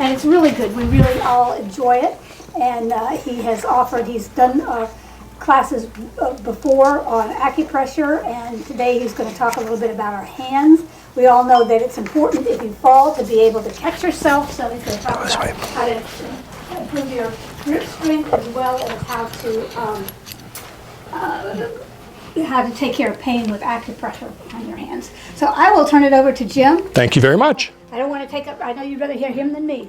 and it's really good. We really all enjoy it, and he's done classes before on acupressure, and today he's going to talk a little bit about our hands. We all know that it's important if you fall to be able to catch yourself, so he's going to talk about how to improve your grip strength as well as how to take care of pain with acupressure on your hands. So I will turn it over to Jim. Thank you very much. I don't want to take up, I know you'd rather hear him than me.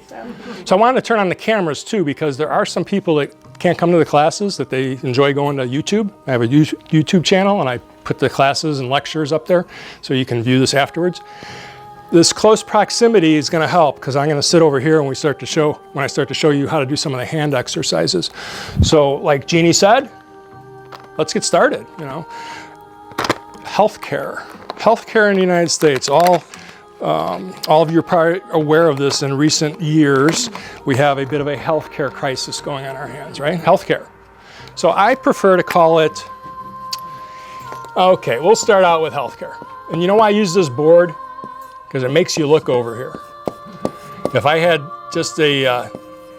So I wanted to turn on the cameras too, because there are some people that can't come to the classes, that they enjoy going to YouTube. I have a YouTube channel and I put the classes and lectures up there so you can view this afterwards. This close proximity is going to help because I'm going to sit over here and when I start to show you how to do some of the hand exercises. So like Jeannie said, let's get started. Healthcare in the United States. All of you are probably aware of this. In recent years, we have a bit of a healthcare crisis going on our hands, right? Healthcare. So I prefer to call it, okay, we'll start out with healthcare. And you know why I use this board? Because it makes you look over here. If I had just a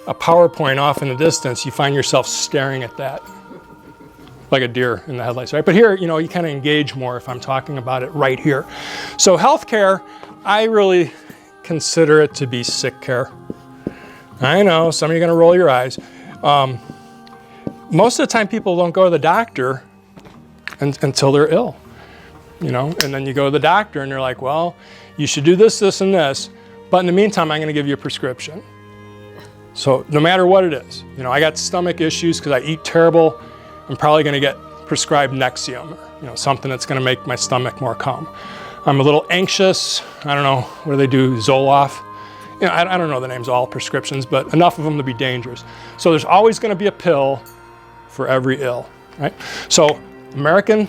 PowerPoint off in the distance, you find yourself staring at that like a deer in the headlights, right? But here, you kind of engage more if I'm talking about it right here. So healthcare, I really consider it to be sick care. I know, some of you are gonna roll your eyes. Most of the time people don't go to the doctor until they're ill, and then you go to the doctor and they're like, well, you should do this, this, and this, but in the meantime, I'm gonna give you a prescription. So no matter what it is, I got stomach issues because I eat terrible, I'm probably gonna get prescribed Nexium, or, something that's gonna make my stomach more calm. I'm a little anxious, I don't know, what do they do, Zoloft? I don't know the names of all prescriptions, but enough of them to be dangerous. So there's always gonna be a pill for every ill, right? So American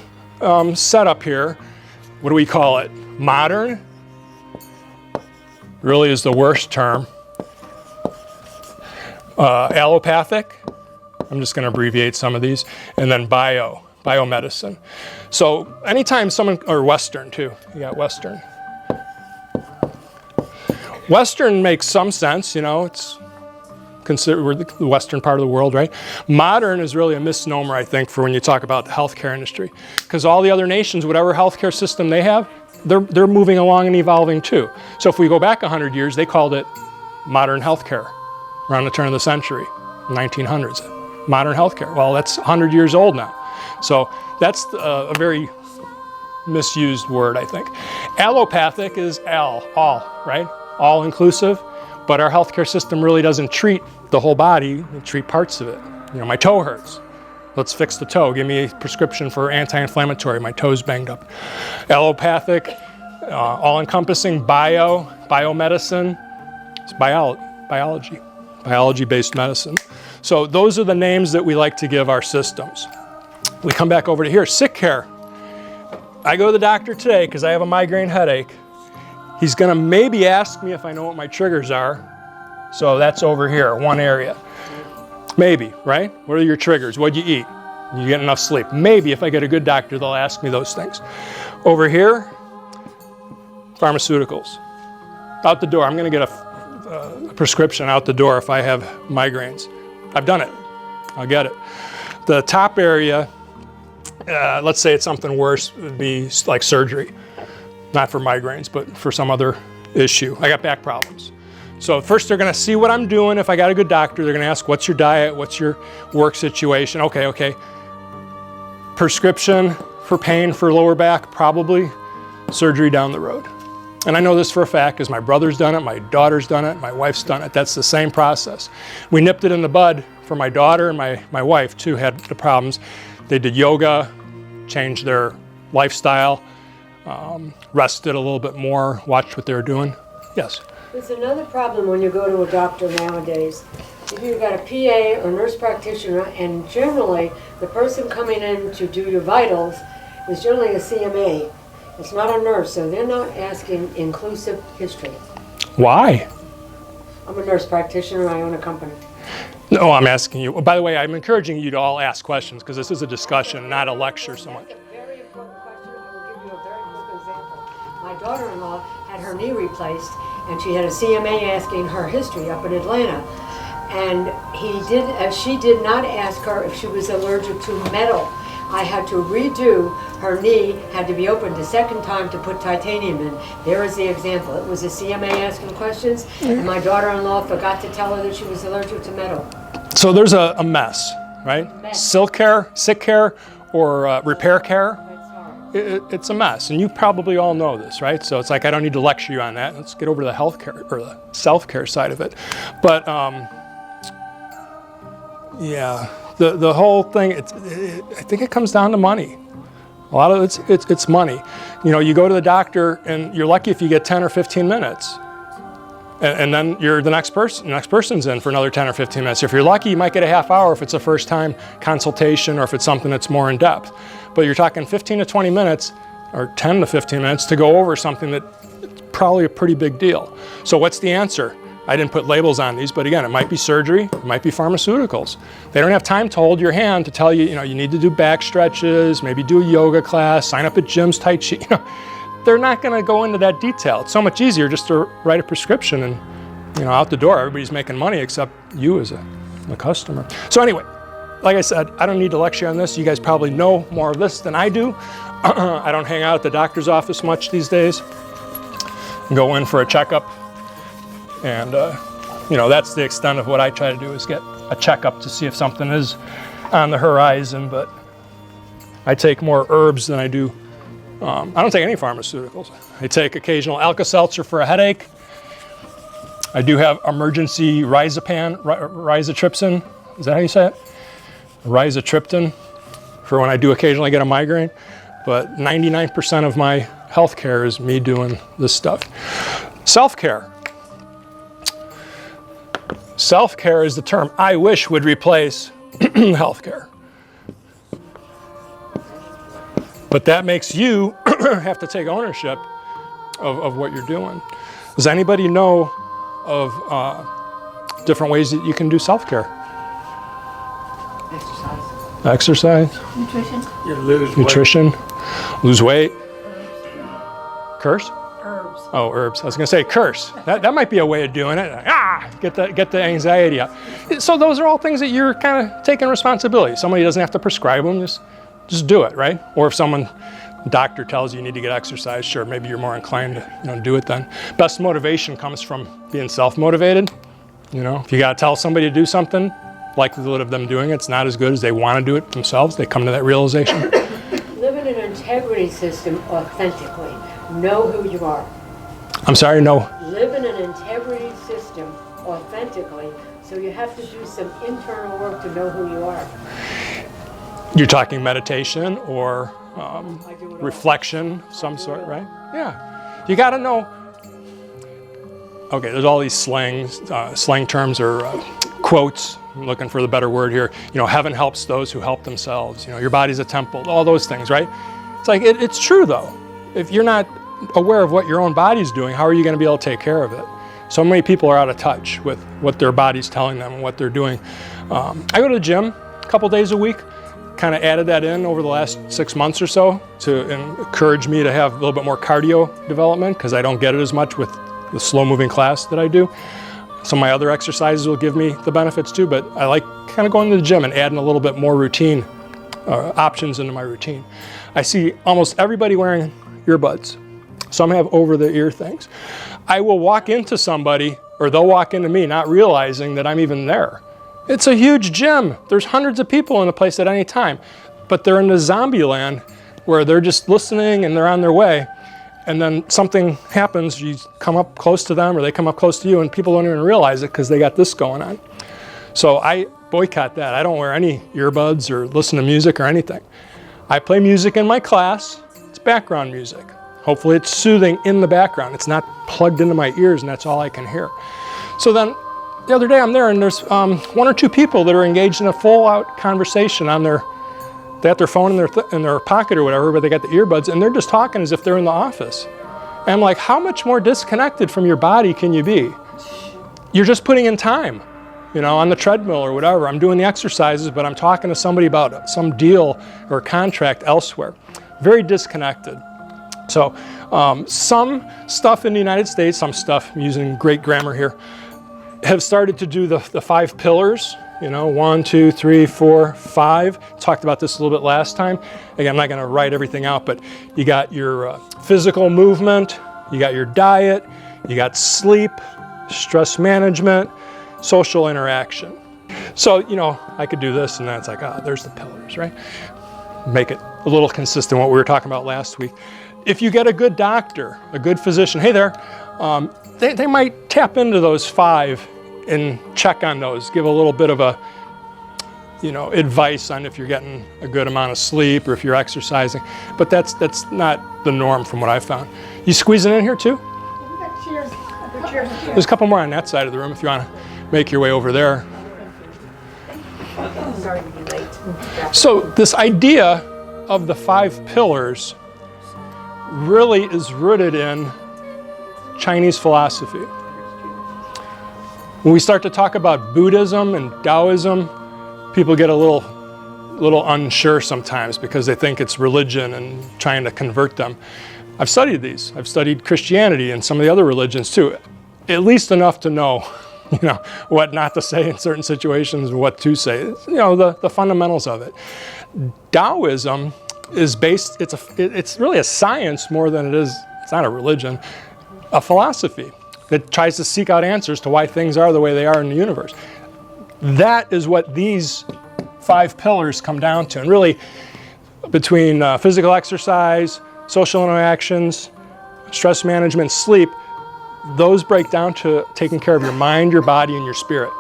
setup here, what do we call it? Modern, really is the worst term. Allopathic, I'm just going to abbreviate some of these, and then biomedicine. So anytime someone, or Western too, you got Western. Western makes some sense, it's considered, we're the Western part of the world, right? Modern is really a misnomer, I think, for when you talk about the healthcare industry, because all the other nations, whatever healthcare system they have, they're moving along and evolving too. So if we go back 100 years, they called it modern healthcare around the turn of the century, 1900s. Modern healthcare. Well, that's 100 years old now. So that's a very misused word, I think. Allopathic is all, right? All inclusive, but our healthcare system really doesn't treat the whole body, it treats parts of it. My toe hurts. Let's fix the toe. Give me a prescription for anti-inflammatory. My toe's banged up. Allopathic, all-encompassing, biomedicine. It's biology-based medicine. So those are the names that we like to give our systems. We come back over to here, sick care. I go to the doctor today because I have a migraine headache. He's gonna maybe ask me if I know what my triggers are. So that's over here, one area. Maybe, right? What are your triggers? What'd you eat? You get enough sleep? Maybe if I get a good doctor, they'll ask me those things. Over here, pharmaceuticals. Out the door, I'm gonna get a prescription out the door if I have migraines. I've done it, I'll get it. The top area, let's say it's something worse, would be like surgery. Not for migraines, but for some other issue. I got back problems. So first they're gonna see what I'm doing. If I got a good doctor, they're gonna ask, what's your diet? What's your work situation? Okay. Prescription for pain for lower back, probably surgery down the road. And I know this for a fact because my brother's done it, my daughter's done it, my wife's done it. That's the same process. We nipped it in the bud for my daughter and my wife too had the problems. They did yoga, changed their lifestyle, rested a little bit more, watched what they were doing. Yes? There's another problem when you go to a doctor nowadays. If you've got a PA or nurse practitioner, and generally the person coming in to do your vitals is generally a CMA. It's not a nurse, so they're not asking inclusive history. Why? I'm a nurse practitioner, I own a company. No, I'm asking you. By the way, I'm encouraging you to all ask questions because this is a discussion, not a lecture so much. Very important question. I will give you a very quick example. My daughter-in-law had her knee replaced, and she had a CMA asking her history up in Atlanta. And she did not ask her if she was allergic to metal. I had to redo, her knee had to be opened a second time to put titanium in. There is the example. It was a CMA asking questions, and my daughter-in-law forgot to tell her that she was allergic to metal. So there's a mess, right? Sick care, or repair care. It's a mess, and you probably all know this, right? So it's like I don't need to lecture you on that. Let's get over to the healthcare or the self-care side of it. But yeah, the whole thing. I think it comes down to money. A lot of it's money. You know, you go to the doctor, and you're lucky if you get 10 or 15 minutes. And then the next person's in for another 10 or 15 minutes. If you're lucky, you might get a half hour if it's a first time consultation or if it's something that's more in depth. But you're talking 15 to 20 minutes or 10 to 15 minutes to go over something that's probably a pretty big deal. So what's the answer? I didn't put labels on these, but again, it might be surgery, it might be pharmaceuticals. They don't have time to hold your hand to tell you, you need to do back stretches, maybe do a yoga class, sign up at gyms, Tai Chi. They're not going to go into that detail. It's so much easier just to write a prescription and, out the door. Everybody's making money except you as a customer. So anyway, like I said, I don't need to lecture on this. You guys probably know more of this than I do. I don't hang out at the doctor's office much these days. Go in for a checkup. And, that's the extent of what I try to do is get a checkup to see if something is on the horizon. But I take more herbs than I do. I don't take any pharmaceuticals. I take occasional Alka-Seltzer for a headache. I do have emergency rizatriptan. Is that how you say it? Rizatriptan for when I do occasionally get a migraine. But 99% of my health care is me doing this stuff. Self-care. Self-care is the term I wish would replace healthcare. But that makes you have to take ownership of what you're doing. Does anybody know of different ways that you can do self-care? Exercise. Nutrition. You lose Nutrition. Lose weight. Curse? Herbs. Oh, herbs. I was going to say curse. That might be a way of doing it. Get the anxiety out. So those are all things that you're kind of taking responsibility. Somebody doesn't have to prescribe them. Just do it, right? Or if doctor tells you need to get exercise, sure, maybe you're more inclined to do it then. Best motivation comes from being self-motivated. If you got to tell somebody to do something, likelihood of them doing it's not as good as they want to do it themselves. They come to that realization. Live in an integrity system authentically. Know who you are. I'm sorry, no. Live in an integrity system authentically, so you have to do some internal work to know who you are. You're talking meditation or reflection, some sort, right? Yeah. You got to know. Okay, there's all these slang terms or quotes. I'm looking for the better word here. Heaven helps those who help themselves. Your body's a temple. All those things, right? It's like it's true though. If you're not aware of what your own body's doing, how are you going to be able to take care of it? So many people are out of touch with what their body's telling them and what they're doing. I go to the gym a couple days a week. Kind of added that in over the last 6 months or so to encourage me to have a little bit more cardio development because I don't get it as much with the slow-moving class that I do. Some of my other exercises will give me the benefits too, but I like kind of going to the gym and adding a little bit more routine options into my routine. I see almost everybody wearing earbuds. Some have over-the-ear things. I will walk into somebody or they'll walk into me not realizing that I'm even there. It's a huge gym. There's hundreds of people in the place at any time, but they're in the zombie land where they're just listening and they're on their way. And then something happens, you come up close to them or they come up close to you and people don't even realize it because they got this going on. So I boycott that. I don't wear any earbuds or listen to music or anything. I play music in my class. It's background music. Hopefully it's soothing in the background. It's not plugged into my ears and that's all I can hear. So then the other day I'm there and there's 1 or 2 people that are engaged in a full-out conversation on they got their phone in their pocket or whatever, but they got the earbuds and they're just talking as if they're in the office. And I'm like, how much more disconnected from your body can you be? You're just putting in time, on the treadmill or whatever. I'm doing the exercises, but I'm talking to somebody about some deal or contract elsewhere. Very disconnected. So Some stuff in the United States, some stuff, I'm using great grammar here, have started to do the 5 pillars, 1, 2, 3, 4, 5. Talked about this a little bit last time. Again, I'm not going to write everything out, but you got your physical movement, you got your diet, you got sleep, stress management, social interaction. So, I could do this and then it's like, there's the pillars, right? Make it a little consistent with what we were talking about last week. If you get a good doctor, a good physician, hey there, they might tap into those 5 and check on those, give a little bit of a, advice on if you're getting a good amount of sleep or if you're exercising. But that's not the norm from what I've found. You squeezing in here too? Cheers. There's a couple more on that side of the room if you want to make your way over there. Sorry to be late. So this idea of the 5 pillars really is rooted in Chinese philosophy. When we start to talk about Buddhism and Taoism, people get a little unsure sometimes because they think it's religion and trying to convert them. I've studied these. I've studied Christianity and some of the other religions too, at least enough to know, what not to say in certain situations, what to say, the fundamentals of it. Taoism is based, it's really a science more than it is, it's not a religion, a philosophy that tries to seek out answers to why things are the way they are in the universe. That is what these 5 pillars come down to. And really, between physical exercise, social interactions, stress management, sleep, those break down to taking care of your mind, your body, and your spirit.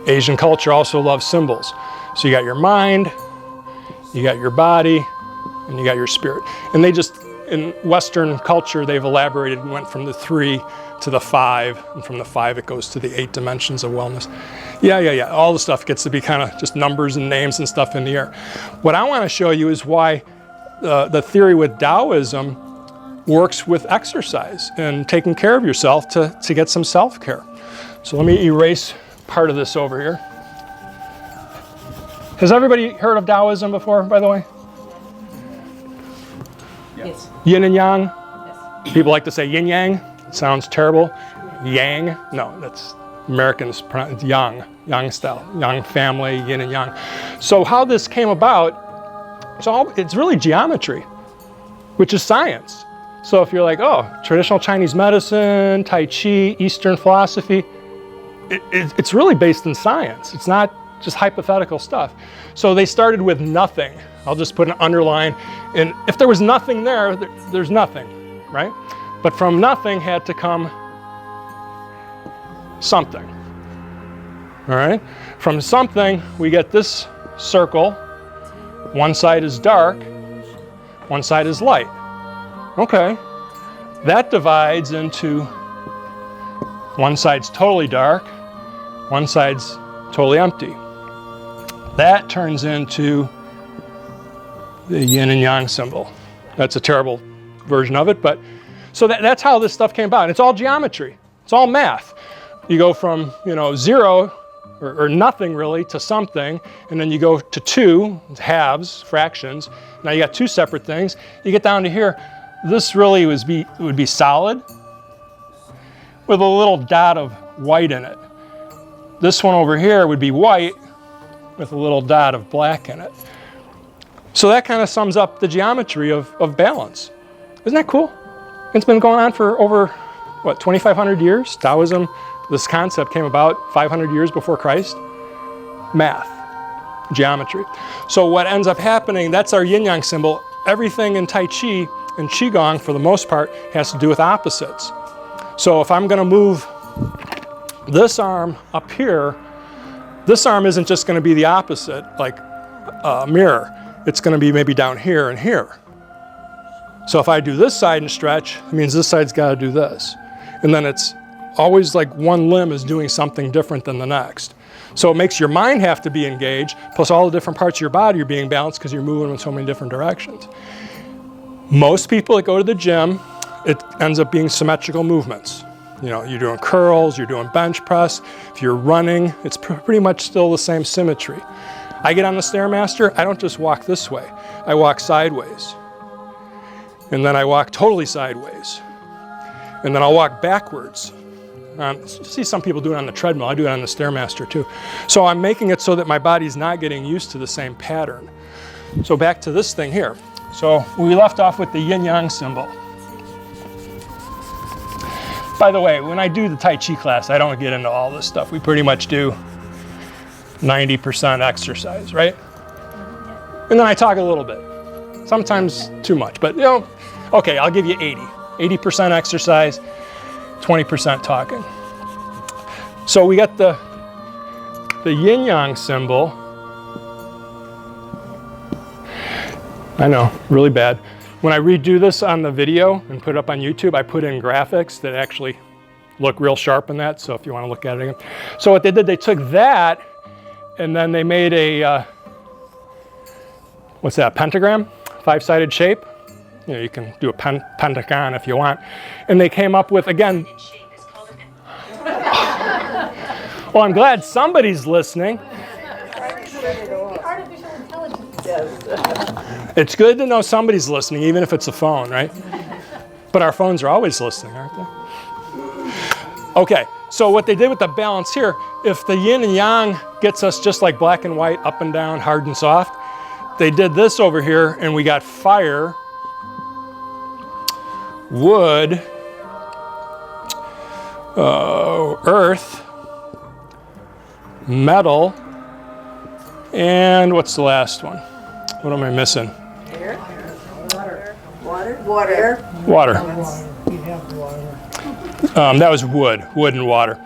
Asian culture also loves symbols. So you got your mind, you got your body, and you got your spirit. And they just, in Western culture, they've elaborated and went from the 3 to the 5, and from the 5 it goes to the 8 dimensions of wellness. Yeah. All the stuff gets to be kind of just numbers and names and stuff in the air. What I want to show you is why the theory with Taoism works with exercise and taking care of yourself to get some self-care. So let me erase part of this over here. Has everybody heard of Taoism before, by the way? Yes. Yin and yang? Yes. People like to say yin yang. It sounds terrible. Yang? No, that's Americans pronounce yang style, yang family, yin and yang. So how this came about, it's really geometry, which is science. So if you're like, traditional Chinese medicine, Tai Chi, Eastern philosophy, it's really based in science. It's not just hypothetical stuff. So they started with nothing. I'll just put an underline. And if there was nothing there, there's nothing, right? But from nothing had to come something, all right? From something, we get this circle. One side is dark, one side is light. Okay, that divides into one side's totally dark, one side's totally empty. That turns into the yin and yang symbol. That's a terrible version of it, but so that's how this stuff came about. And it's all geometry. It's all math. You go from 0 or nothing really to something, and then you go to 2 halves, fractions. Now you got 2 separate things. You get down to here. This really would be solid with a little dot of white in it. This one over here would be white with a little dot of black in it. So that kind of sums up the geometry of balance. Isn't that cool? It's been going on for over, 2,500 years? Taoism, this concept came about 500 years before Christ. Math, geometry. So what ends up happening, that's our yin-yang symbol. Everything in Tai Chi and Qigong, for the most part, has to do with opposites. So if I'm going to move this arm up here, this arm isn't just going to be the opposite, like a mirror. It's going to be maybe down here and here. So if I do this side and stretch, it means this side's got to do this. And then it's always like one limb is doing something different than the next. So it makes your mind have to be engaged, plus all the different parts of your body are being balanced because you're moving in so many different directions. Most people that go to the gym, it ends up being symmetrical movements. You're doing curls, you're doing bench press. If you're running, it's pretty much still the same symmetry. I get on the Stairmaster, I don't just walk this way. I walk sideways. and then I walk totally sideways. And then I'll walk backwards. See some people do it on the treadmill. I do it on the Stairmaster too. So I'm making it so that my body's not getting used to the same pattern. So back to this thing here. So we left off with the yin-yang symbol. By the way, when I do the Tai Chi class, I don't get into all this stuff. We pretty much do 90% exercise, right? And then I talk a little bit. Sometimes too much, but you know, okay, I'll give you 80. 80% exercise, 20% talking. So we got the yin-yang symbol. I know, really bad. When I redo this on the video and put it up on YouTube, I put in graphics that actually look real sharp in that, so if you want to look at it again. So what they did, they took that and then they made a, what's that, pentagram? 5-sided shape. You know, you can do a pentagon if you want. And they came up with, again, well, I'm glad somebody's listening. Artificial intelligence. It's good to know somebody's listening, even if it's a phone, right? But our phones are always listening, aren't they? Okay, so what they did with the balance here, if the yin and yang gets us just like black and white, up and down, hard and soft, they did this over here and we got fire, wood, earth, metal, and what's the last one? What am I missing? Air. Water. Water. That was wood and water.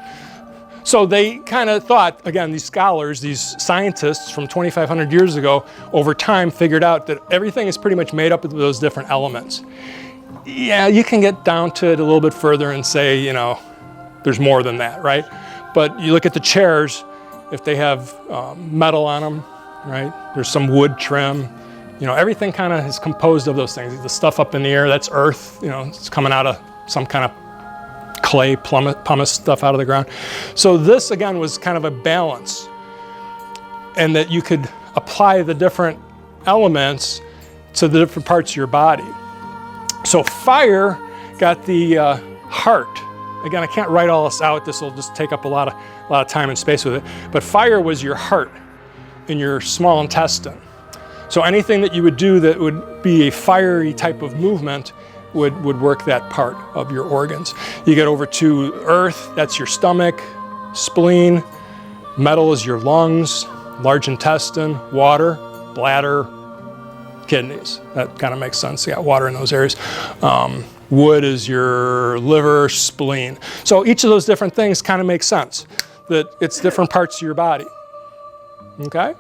So they kind of thought, again, these scholars, these scientists from 2,500 years ago, over time figured out that everything is pretty much made up of those different elements. Yeah, you can get down to it a little bit further and say, you know, there's more than that, right? But you look at the chairs, if they have metal on them, right? There's some wood trim. You know, everything kind of is composed of those things. The stuff up in the air, that's earth, you know, it's coming out of some kind of clay, pumice stuff out of the ground. So this, again, was kind of a balance, and that you could apply the different elements to the different parts of your body. So fire got the heart. Again, I can't write all this out. This will just take up a lot of time and space with it. But fire was your heart in your small intestine. So anything that you would do that would be a fiery type of movement would work that part of your organs. You get over to earth, that's your stomach, spleen. Metal is your lungs, large intestine, water, bladder, kidneys. That kind of makes sense. You got water in those areas. Wood is your liver, spleen. So each of those different things kind of makes sense, that it's different parts of your body. Okay?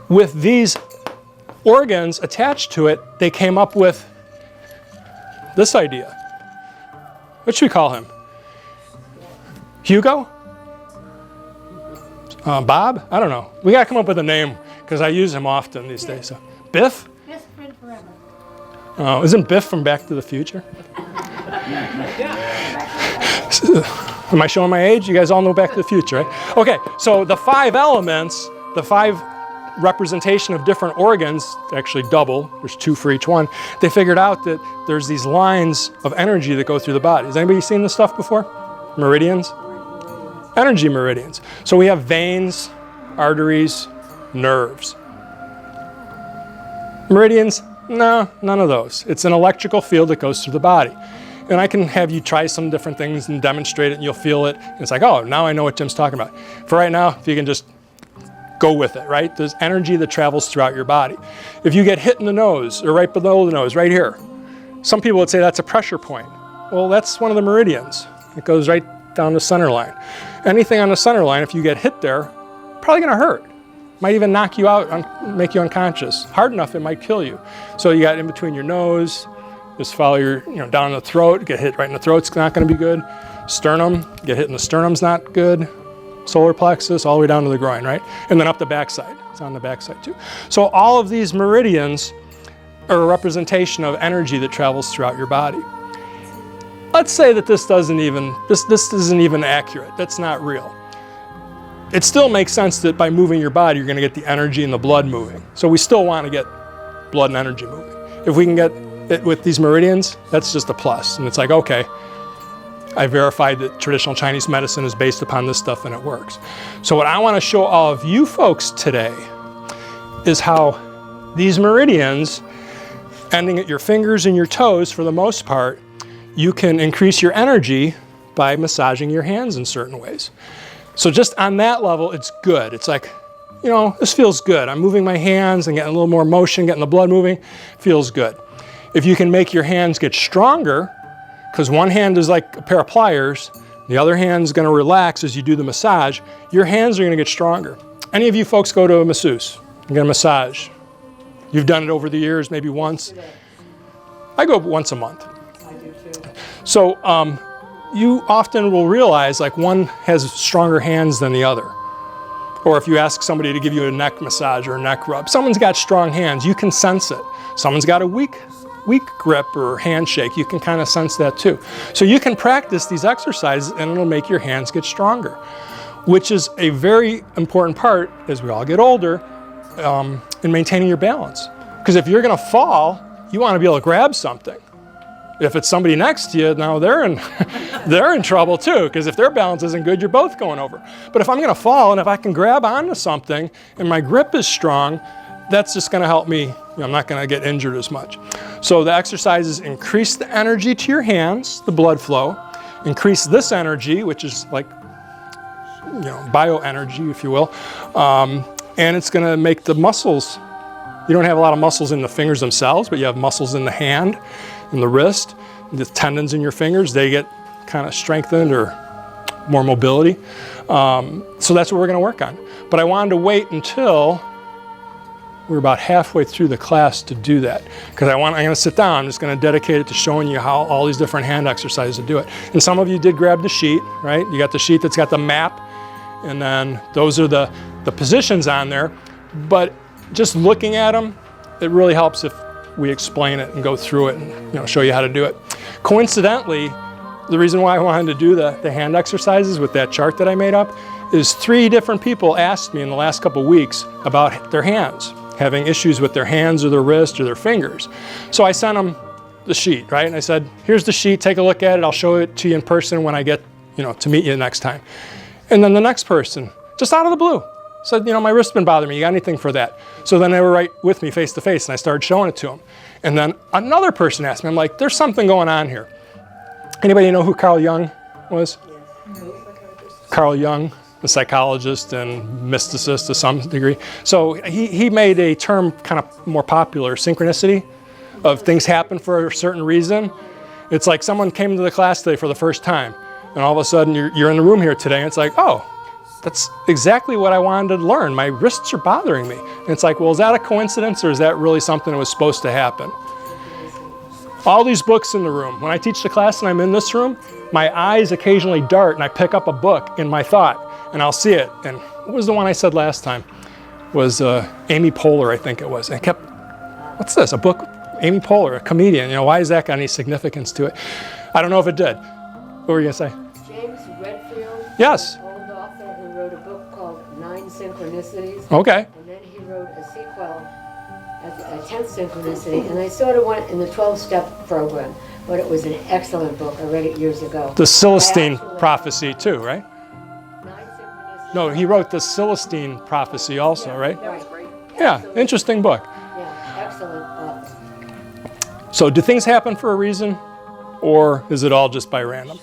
With these organs attached to it, they came up with this idea. What should we call him? Hugo? Bob? I don't know. We got to come up with a name because I use him often these days. So, Biff? Best friend forever. Oh, isn't Biff from Back to the Future? Am I showing my age? You guys all know Back to the Future, right? Okay, so the 5 elements, the 5 representation of different organs, actually double, there's 2 for each one. They figured out that there's these lines of energy that go through the body. Has anybody seen this stuff before? Meridians? Energy meridians. So we have veins, arteries, nerves. Meridians? No, none of those. It's an electrical field that goes through the body. And I can have you try some different things and demonstrate it and you'll feel it. And it's like, oh, now I know what Jim's talking about. For right now, if you can just go with it, right? There's energy that travels throughout your body. If you get hit in the nose or right below the nose, right here, some people would say that's a pressure point. Well, that's one of the meridians. It goes right down the center line. Anything on the center line, if you get hit there, probably gonna hurt. Might even knock you out, make you unconscious. Hard enough, it might kill you. So you got in between your nose, just follow your, down the throat, get hit right in the throat's not gonna be good. Sternum, get hit in the sternum's not good. Solar plexus, all the way down to the groin, right? And then up the backside. It's on the backside too. So all of these meridians are a representation of energy that travels throughout your body. Let's say that this isn't even accurate. That's not real. It still makes sense that by moving your body, you're going to get the energy and the blood moving. So we still want to get blood and energy moving. If we can get with these meridians, that's just a plus. And it's like, okay, I verified that traditional Chinese medicine is based upon this stuff and it works. So what I want to show all of you folks today is how these meridians, ending at your fingers and your toes for the most part, you can increase your energy by massaging your hands in certain ways. So just on that level, it's good. It's like, you know, this feels good. I'm moving my hands and getting a little more motion, getting the blood moving, feels good. If you can make your hands get stronger, because one hand is like a pair of pliers, the other hand's gonna relax as you do the massage, your hands are gonna get stronger. Any of you folks go to a masseuse, you get a massage. You've done it over the years, maybe once. I go once a month. I do too. So you often will realize like one has stronger hands than the other. Or if you ask somebody to give you a neck massage or a neck rub, someone's got strong hands, you can sense it. Someone's got a weak grip or handshake, you can kind of sense that too. So you can practice these exercises and it'll make your hands get stronger, which is a very important part as we all get older in maintaining your balance. Because if you're gonna fall, you wanna be able to grab something. If it's somebody next to you, now they're in trouble too, because if their balance isn't good, you're both going over. But if I'm gonna fall and if I can grab onto something and my grip is strong, that's just gonna help me, you know, I'm not gonna get injured as much. So the exercises increase the energy to your hands, the blood flow, increase this energy, which is like, you know, bioenergy, if you will, and it's gonna make the muscles, you don't have a lot of muscles in the fingers themselves, but you have muscles in the hand, in the wrist, the tendons in your fingers, they get kind of strengthened or more mobility. So that's what we're gonna work on. But I wanted to wait until we're about halfway through the class to do that. Because I'm gonna sit down, I'm just gonna dedicate it to showing you how all these different hand exercises to do it. And some of you did grab the sheet, right? You got the sheet that's got the map, and then those are the positions on there. But just looking at them, it really helps if we explain it and go through it and, you know, show you how to do it. Coincidentally, the reason why I wanted to do the hand exercises with that chart that I made up is 3 different people asked me in the last couple of weeks about their hands, having issues with their hands or their wrist or their fingers. So I sent them the sheet, right? And I said, here's the sheet, take a look at it. I'll show it to you in person when I get, you know, to meet you next time. And then the next person, just out of the blue, said, you know, my wrist's been bothering me. You got anything for that? So then they were right with me face to face and I started showing it to them. And then another person asked me, I'm like, there's something going on here. Anybody know who Carl Jung was? Yes. Carl Jung, the psychologist and mysticist to some degree. So he made a term kind of more popular, synchronicity, of things happen for a certain reason. It's like someone came to the class today for the first time and all of a sudden you're in the room here today and it's like, oh, that's exactly what I wanted to learn. My wrists are bothering me. And it's like, well, is that a coincidence or is that really something that was supposed to happen? All these books in the room. When I teach the class and I'm in this room, my eyes occasionally dart and I pick up a book in my thought and I'll see it. And what was the one I said last time? Was Amy Poehler, I think it was. And I kept, what's this, a book? Amy Poehler, a comedian. You know, why is that got any significance to it? I don't know if it did. What were you gonna say? James Redfield. Yes. Wrote a book called 9 Synchronicities. Okay. And then he wrote a sequel, a 10th Synchronicity, and I sort of went in the 12-step program, but it was an excellent book. I read it years ago. The Celestine prophecy too, right? 9 Synchronicities. No, he wrote the Celestine prophecy also, right? That was great. Yeah, Excellent. interesting book. Yeah, excellent author. So do things happen for a reason or is it all just by random?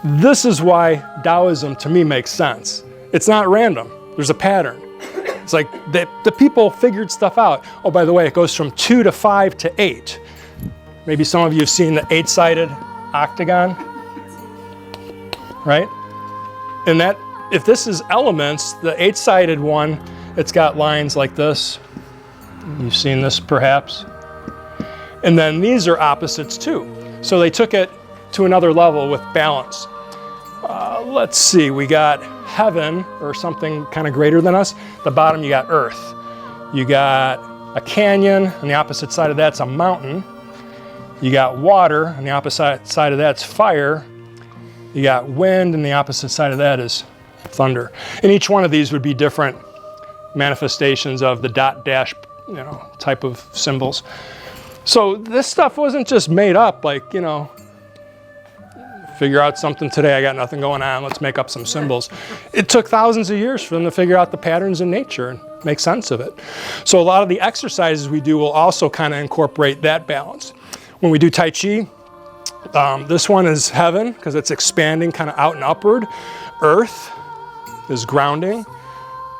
This is why Taoism to me makes sense. It's not random. There's a pattern. It's like the people figured stuff out. Oh, by the way, it goes from 2 to 5 to 8. Maybe some of you have seen the 8-sided octagon, right? And that, if this is elements, the 8-sided one, it's got lines like this. You've seen this perhaps. And then these are opposites too. So they took it to another level with balance. Let's see, we got heaven or something kind of greater than us. The bottom you got earth. You got a canyon, on the opposite side of that's a mountain. You got water, on the opposite side of that's fire. You got wind, and the opposite side of that is thunder. And each one of these would be different manifestations of the dot dash, you know, type of symbols. So this stuff wasn't just made up like, you know, figure out something today, I got nothing going on, let's make up some symbols. It took thousands of years for them to figure out the patterns in nature and make sense of it. So a lot of the exercises we do will also kind of incorporate that balance. When we do Tai Chi, this one is heaven because it's expanding kind of out and upward. Earth is grounding.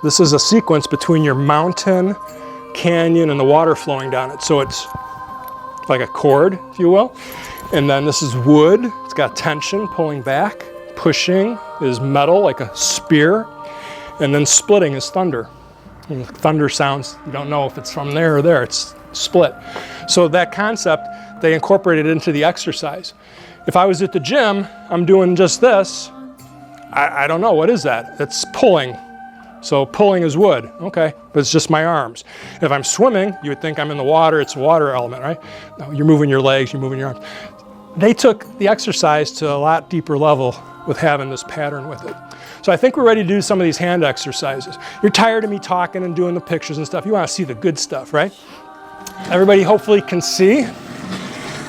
This is a sequence between your mountain, canyon, and the water flowing down it. So it's like a cord, if you will. And then this is wood. It's got tension, pulling back. Pushing is metal, like a spear. And then splitting is thunder. And thunder sounds, you don't know if it's from there or there, it's split. So that concept, they incorporated into the exercise. If I was at the gym, I'm doing just this, I don't know, what is that? It's pulling. So pulling is wood, okay, but it's just my arms. If I'm swimming, you would think I'm in the water, it's a water element, right? No, you're moving your legs, you're moving your arms. They took the exercise to a lot deeper level with having this pattern with it. So I think we're ready to do some of these hand exercises. You're tired of me talking and doing the pictures and stuff. You want to see the good stuff, right? Everybody hopefully can see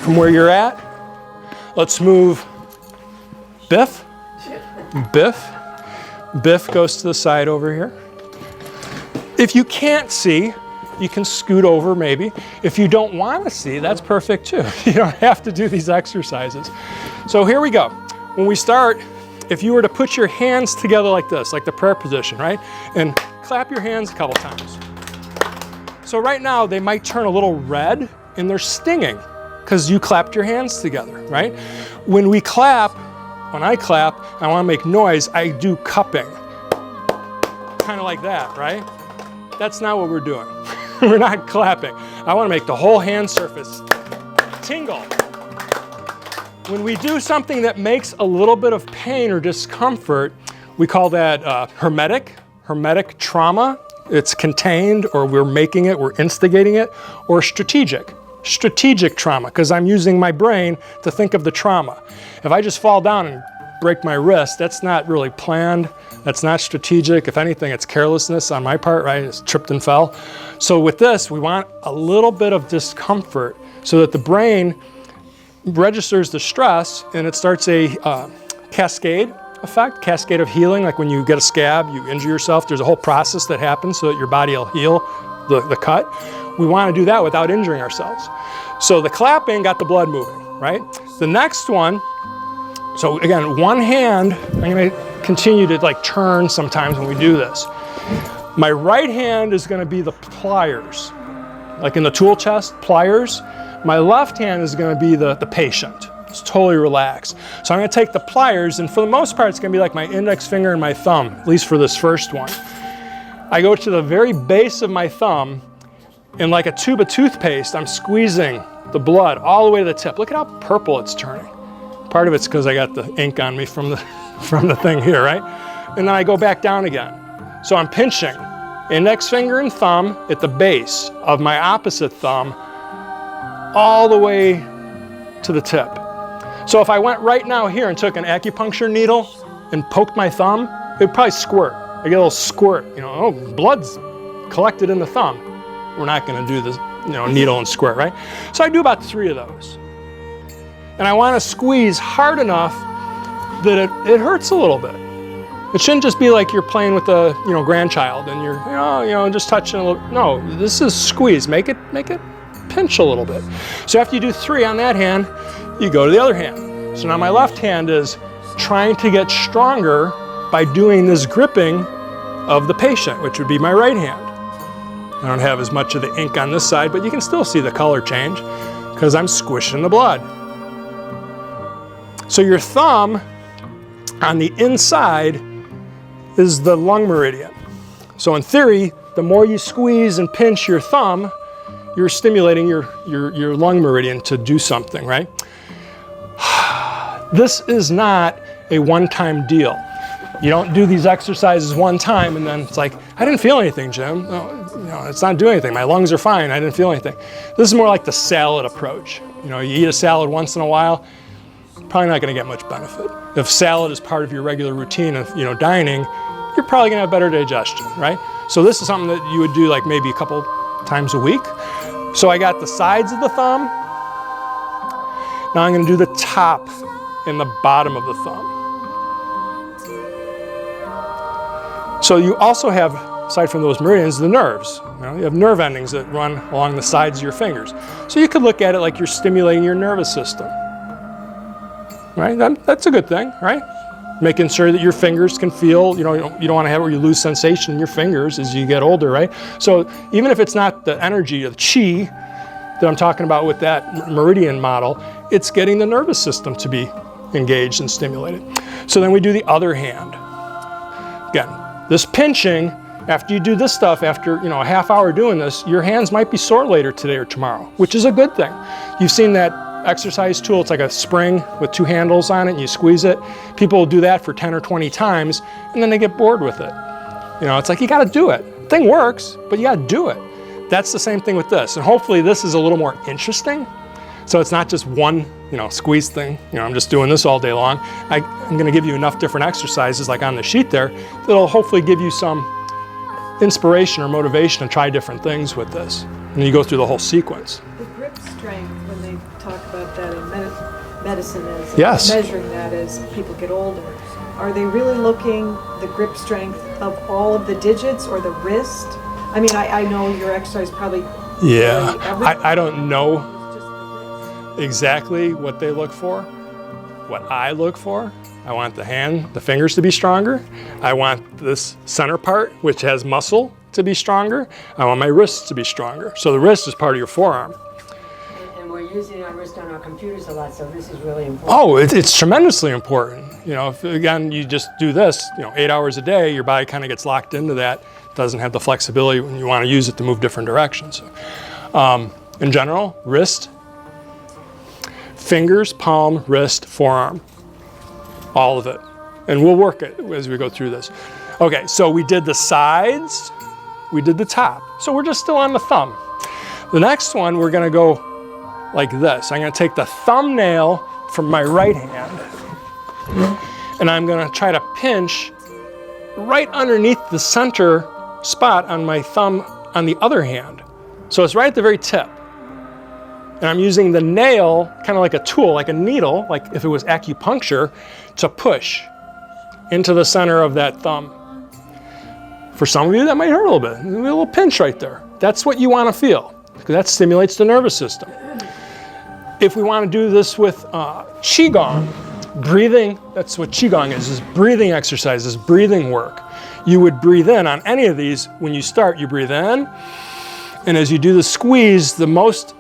from where you're at. Let's move Biff. Biff. Biff goes to the side over here. If you can't see, you can scoot over maybe. If you don't want to see, that's perfect too. You don't have to do these exercises. So here we go. When we start, if you were to put your hands together like this, like the prayer position, right? And clap your hands a couple times. So right now they might turn a little red and they're stinging because you clapped your hands together, right? When we clap, when I clap, I want to make noise, I do cupping. Kind of like that, right? That's not what we're doing. We're not clapping. I want to make the whole hand surface tingle. When we do something that makes a little bit of pain or discomfort, we call that hermetic trauma. It's contained, or we're making it, we're instigating it, or strategic trauma, because I'm using my brain to think of the trauma. If I just fall down and break my wrist, that's not really planned. That's not strategic. If anything, it's carelessness on my part, right? It's tripped and fell. So with this, we want a little bit of discomfort so that the brain registers the stress and it starts a cascade effect, cascade of healing. Like when you get a scab, you injure yourself, there's a whole process that happens so that your body will heal the cut. We want to do that without injuring ourselves. So the clapping got the blood moving, right? The next one, so again, one hand, I'm going to continue to like turn sometimes when we do this. My right hand is going to be the pliers, like in the tool chest, pliers. My left hand is going to be the patient. It's totally relaxed. So I'm going to take the pliers, and for the most part, it's going to be like my index finger and my thumb, at least for this first one. I go to the very base of my thumb, and like a tube of toothpaste, I'm squeezing the blood all the way to the tip. Look at how purple it's turning. Part of it's because I got the ink on me from the thing here, right? And then I go back down again. So I'm pinching index finger and thumb at the base of my opposite thumb all the way to the tip. So if I went right now here and took an acupuncture needle and poked my thumb, it would probably squirt. I get a little squirt, oh, blood's collected in the thumb. We're not going to do this, needle and squirt, right? So I do about 3 of those. And I want to squeeze hard enough that it hurts a little bit. It shouldn't just be like you're playing with a grandchild and you're just touching a little. No, this is squeeze. Make it pinch a little bit. So after you do 3 on that hand, you go to the other hand. So now my left hand is trying to get stronger by doing this gripping of the patient, which would be my right hand. I don't have as much of the ink on this side, but you can still see the color change because I'm squishing the blood. So your thumb on the inside is the lung meridian. So in theory, the more you squeeze and pinch your thumb, you're stimulating your lung meridian to do something, right? This is not a one-time deal. You don't do these exercises one time and then it's like, I didn't feel anything, Jim. No, it's not doing anything. My lungs are fine. I didn't feel anything. This is more like the salad approach. You eat a salad once in a while, probably not going to get much benefit. If salad is part of your regular routine of dining, you're probably going to have better digestion, right? So this is something that you would do like maybe a couple times a week. So I got the sides of the thumb. Now I'm going to do the top and the bottom of the thumb. So you also have, aside from those meridians, the nerves. You have nerve endings that run along the sides of your fingers. So you could look at it like you're stimulating your nervous system. Right? That's a good thing, right? Making sure that your fingers can feel, you don't want to have where you lose sensation in your fingers as you get older, right? So even if it's not the energy of chi that I'm talking about with that meridian model, it's getting the nervous system to be engaged and stimulated. So then we do the other hand. Again, this pinching, after you do this stuff, after a half hour doing this, your hands might be sore later today or tomorrow, which is a good thing. You've seen that exercise tool, it's like a spring with 2 handles on it, and you squeeze it. People will do that for 10 or 20 times, and then they get bored with it. It's like, you gotta do it. The thing works, but you gotta do it. That's the same thing with this, and hopefully this is a little more interesting. So it's not just one, squeeze thing. I'm just doing this all day long. I'm gonna give you enough different exercises like on the sheet there that'll hopefully give you some inspiration or motivation to try different things with this. And you go through the whole sequence. The grip strength, when they talk about that in medicine as Yes. measuring that as people get older, are they really looking the grip strength of all of the digits or the wrist? I mean, I know your exercise probably Yeah, everything. I don't know It's just the wrist. exactly what they look for. What I look for, I want the fingers to be stronger. I want this center part, which has muscle, to be stronger. I want my wrists to be stronger. So the wrist is part of your forearm. And we're using our wrist on our computers a lot, so this is really important. Oh, it's tremendously important. If again you just do this, 8 hours a day, your body kind of gets locked into that. Doesn't have the flexibility when you want to use it to move different directions. In general, wrist, fingers, palm, wrist, forearm, all of it. And we'll work it as we go through this. Okay, so we did the sides, we did the top. So we're just still on the thumb. The next one, we're gonna go like this. I'm gonna take the thumbnail from my right hand, and I'm gonna try to pinch right underneath the center spot on my thumb on the other hand. So it's right at the very tip. And I'm using the nail kind of like a tool, like a needle, like if it was acupuncture, to push into the center of that thumb. For some of you, that might hurt a little bit. A little pinch right there. That's what you want to feel, because that stimulates the nervous system. If we want to do this with Qigong, breathing, that's what Qigong is breathing exercises, breathing work. You would breathe in on any of these. When you start, you breathe in, and as you do the squeeze, the most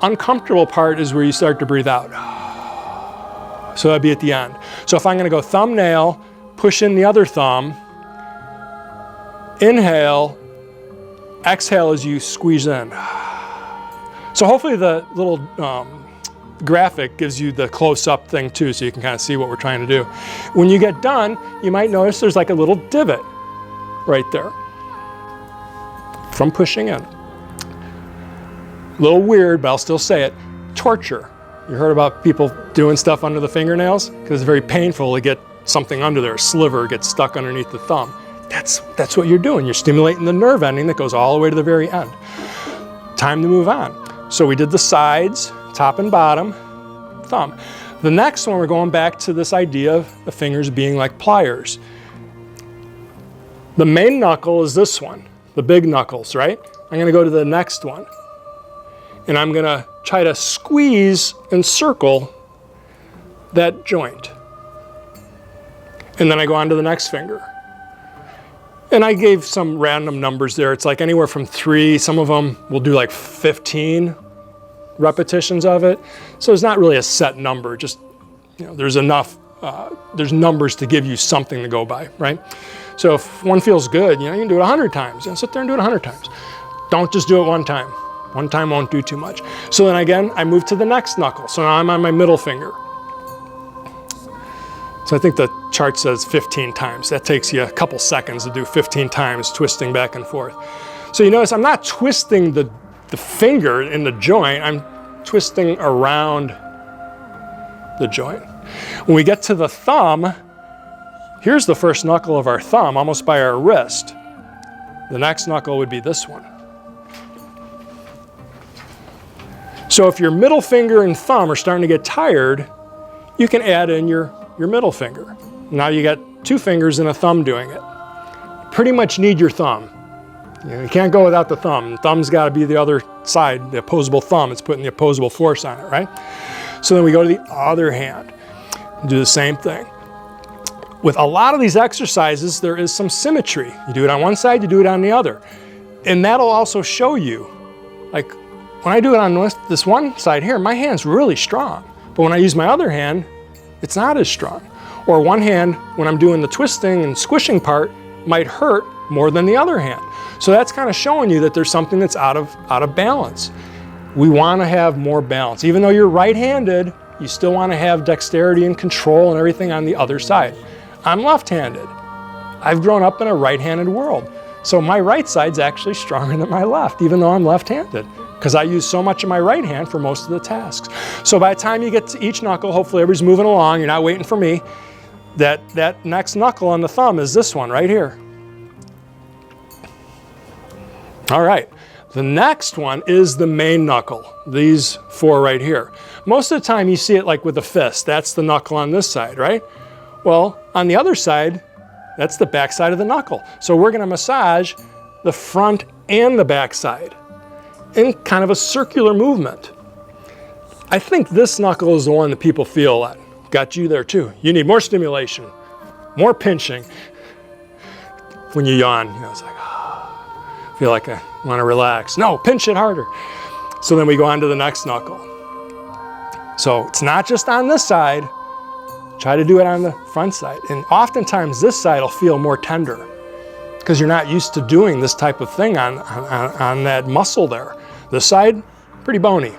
uncomfortable part is where you start to breathe out. So that'd be at the end. So if I'm going to go thumbnail, push in the other thumb, inhale, exhale as you squeeze in. So hopefully the little graphic gives you the close-up thing too, so you can kind of see what we're trying to do. When you get done, you might notice there's like a little divot right there from pushing in. A little weird, but I'll still say it. Torture. You heard about people doing stuff under the fingernails? Because it's very painful to get something under there, a sliver gets stuck underneath the thumb. That's what you're doing. You're stimulating the nerve ending that goes all the way to the very end. Time to move on. So we did the sides, top and bottom, thumb. The next one, we're going back to this idea of the fingers being like pliers. The main knuckle is this one, the big knuckles, right? I'm gonna go to the next one. And I'm gonna try to squeeze and circle that joint. And then I go on to the next finger. And I gave some random numbers there. It's like anywhere from 3, some of them will do like 15 repetitions of it. So it's not really a set number, just, there's enough, there's numbers to give you something to go by, right? So if one feels good, you can do it 100 times. Sit there and do it 100 times. Don't just do it one time. One time won't do too much. So then again, I move to the next knuckle. So now I'm on my middle finger. So I think the chart says 15 times. That takes you a couple seconds to do 15 times, twisting back and forth. So you notice I'm not twisting the finger in the joint, I'm twisting around the joint. When we get to the thumb, here's the first knuckle of our thumb, almost by our wrist. The next knuckle would be this one. So if your middle finger and thumb are starting to get tired, you can add in your middle finger. Now you got 2 fingers and a thumb doing it. Pretty much need your thumb. You can't go without the thumb. The thumb's got to be the other side, the opposable thumb. It's putting the opposable force on it, right? So then we go to the other hand and do the same thing. With a lot of these exercises, there is some symmetry. You do it on one side, you do it on the other. And that'll also show you, like when I do it on this one side here, my hand's really strong. But when I use my other hand, it's not as strong. Or one hand, when I'm doing the twisting and squishing part, might hurt more than the other hand. So that's kind of showing you that there's something that's out of balance. We want to have more balance. Even though you're right-handed, you still want to have dexterity and control and everything on the other side. I'm left-handed. I've grown up in a right-handed world. So my right side's actually stronger than my left, even though I'm left-handed, because I use so much of my right hand for most of the tasks. So by the time you get to each knuckle, hopefully everybody's moving along, you're not waiting for me, that next knuckle on the thumb is this one right here. All right, the next one is the main knuckle, these 4 right here. Most of the time you see it like with a fist, that's the knuckle on this side, right? Well, on the other side, that's the back side of the knuckle. So we're gonna massage the front and the back side in kind of a circular movement. I think this knuckle is the one that people feel a lot. Got you there too. You need more stimulation, more pinching. When you yawn, it's like, I feel like I wanna relax. No, pinch it harder. So then we go on to the next knuckle. So it's not just on this side, try to do it on the front side. And oftentimes this side will feel more tender because you're not used to doing this type of thing on that muscle there. This side, pretty bony.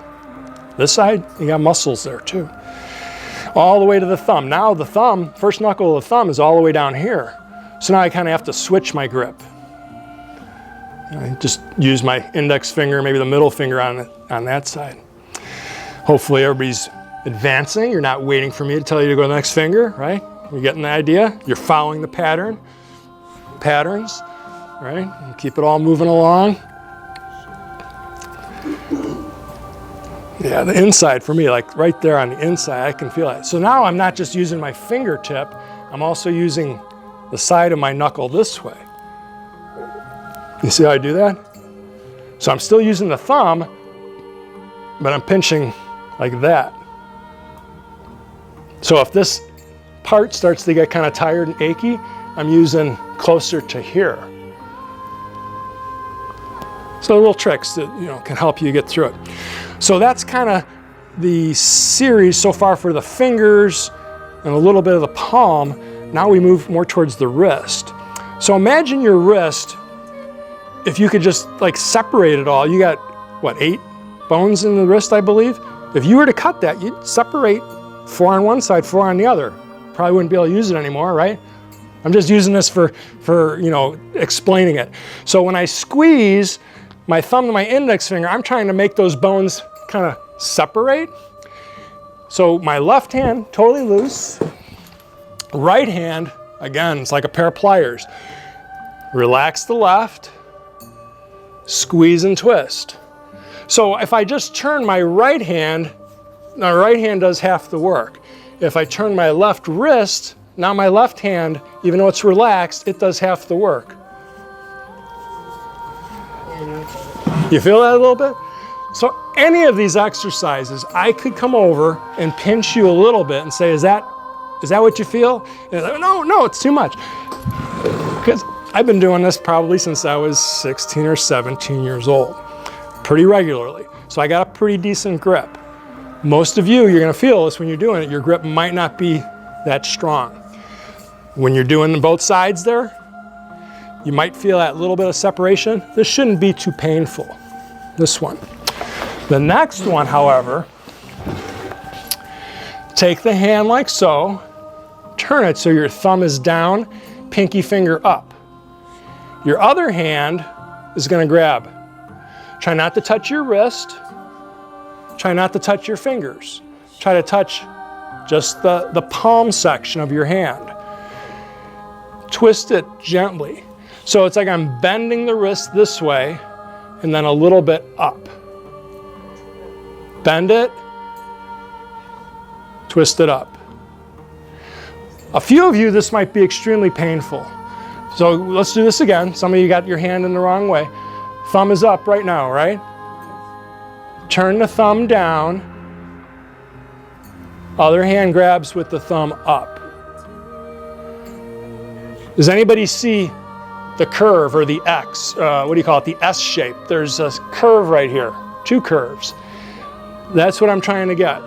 This side, you got muscles there too. All the way to the thumb. Now the thumb, first knuckle of the thumb is all the way down here. So now I kind of have to switch my grip. I just use my index finger, maybe the middle finger on that side. Hopefully everybody's advancing. You're not waiting for me to tell you to go to the next finger, right? You're getting the idea? You're following the patterns, right? And keep it all moving along. Yeah, the inside for me, like right there on the inside, I can feel it. So now I'm not just using my fingertip, I'm also using the side of my knuckle this way. You see how I do that? So I'm still using the thumb, but I'm pinching like that. So if this part starts to get kind of tired and achy, I'm using closer to here. So little tricks that can help you get through it. So that's kind of the series so far for the fingers and a little bit of the palm. Now we move more towards the wrist. So imagine your wrist, if you could just like separate it all. You got, what, 8 bones in the wrist, I believe? If you were to cut that, you'd separate 4 on one side, 4 on the other. Probably wouldn't be able to use it anymore, right? I'm just using this for explaining it. So when I squeeze my thumb and my index finger, I'm trying to make those bones kind of separate. So my left hand, totally loose. Right hand, again, it's like a pair of pliers. Relax the left, squeeze and twist. So if I just turn my right hand does half the work. If I turn my left wrist, now my left hand, even though it's relaxed, it does half the work. You feel that a little bit? So any of these exercises, I could come over and pinch you a little bit and say, is that what you feel? And like, no, it's too much. Because I've been doing this probably since I was 16 or 17 years old, pretty regularly. So I got a pretty decent grip. Most of you, you're gonna feel this when you're doing it, your grip might not be that strong. When you're doing both sides there, you might feel that little bit of separation. This shouldn't be too painful, this one. The next one, however, take the hand like so, turn it so your thumb is down, pinky finger up. Your other hand is gonna grab. Try not to touch your wrist. Try not to touch your fingers. Try to touch just the palm section of your hand. Twist it gently. So it's like I'm bending the wrist this way and then a little bit up. Bend it, twist it up. A few of you, this might be extremely painful. So let's do this again. Some of you got your hand in the wrong way. Thumb is up right now, right? Turn the thumb down. Other hand grabs with the thumb up. Does anybody see the curve or the X? What do you call it? The S shape. There's a curve right here. 2 curves. That's what I'm trying to get.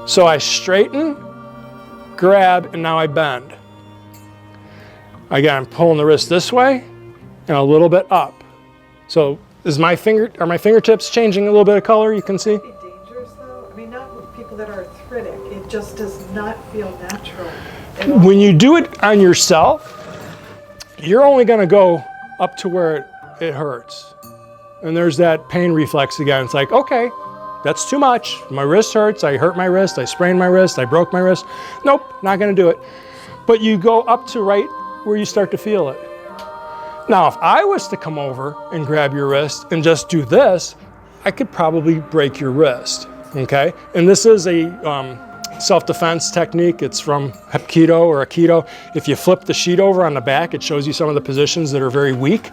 So I straighten, grab, and now I bend. Again, I'm pulling the wrist this way and a little bit up. So is my fingertips changing a little bit of color? You can see. Be dangerous though. I mean, not with people that are arthritic. It just does not feel natural at all. When you do it on yourself, you're only going to go up to where it hurts. And there's that pain reflex again. It's like, okay, that's too much. My wrist hurts. I hurt my wrist. I sprained my wrist. I broke my wrist. Nope, not going to do it. But you go up to right where you start to feel it. Now, if I was to come over and grab your wrist and just do this, I could probably break your wrist, okay? And this is a self-defense technique. It's from Hapkido or Aikido. If you flip the sheet over on the back, it shows you some of the positions that are very weak.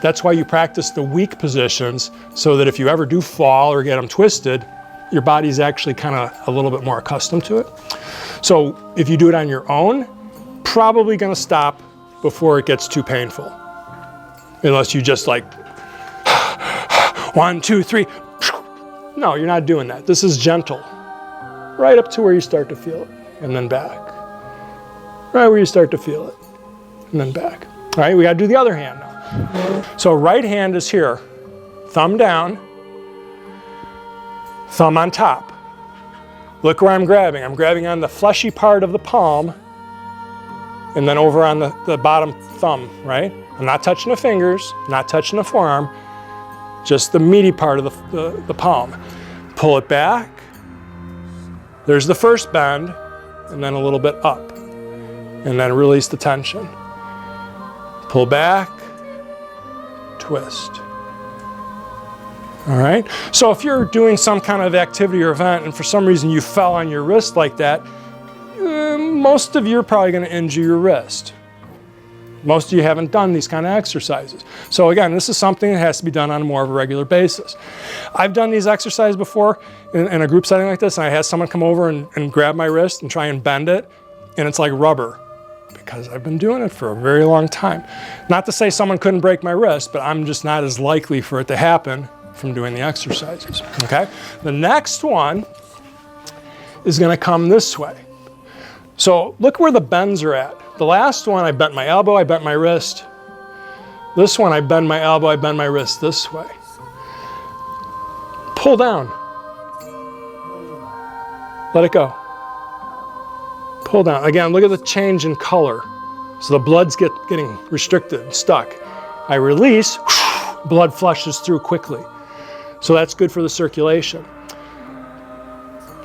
That's why you practice the weak positions, so that if you ever do fall or get them twisted, your body's actually kind of a little bit more accustomed to it. So if you do it on your own, probably gonna stop before it gets too painful. Unless you just like, 1, 2, 3. No, you're not doing that. This is gentle. Right up to where you start to feel it, and then back. Right where you start to feel it, and then back. All right, we gotta do the other hand now. So right hand is here. Thumb down, thumb on top. Look where I'm grabbing. I'm grabbing on the fleshy part of the palm, and then over on the bottom thumb, right? I'm not touching the fingers, not touching the forearm, just the meaty part of the palm. Pull it back. There's the first bend, and then a little bit up. And then release the tension. Pull back, twist. All right? So if you're doing some kind of activity or event, and for some reason you fell on your wrist like that, most of you are probably going to injure your wrist. Most of you haven't done these kind of exercises. So again, this is something that has to be done on more of a regular basis. I've done these exercises before in a group setting like this, and I had someone come over and grab my wrist and try and bend it, and it's like rubber, because I've been doing it for a very long time. Not to say someone couldn't break my wrist, but I'm just not as likely for it to happen from doing the exercises, okay? The next one is gonna come this way. So look where the bends are at. The last one, I bent my elbow, I bent my wrist. This one, I bend my elbow, I bend my wrist this way. Pull down. Let it go. Pull down. Again, look at the change in color. So the blood's getting restricted, stuck. I release, blood flushes through quickly. So that's good for the circulation.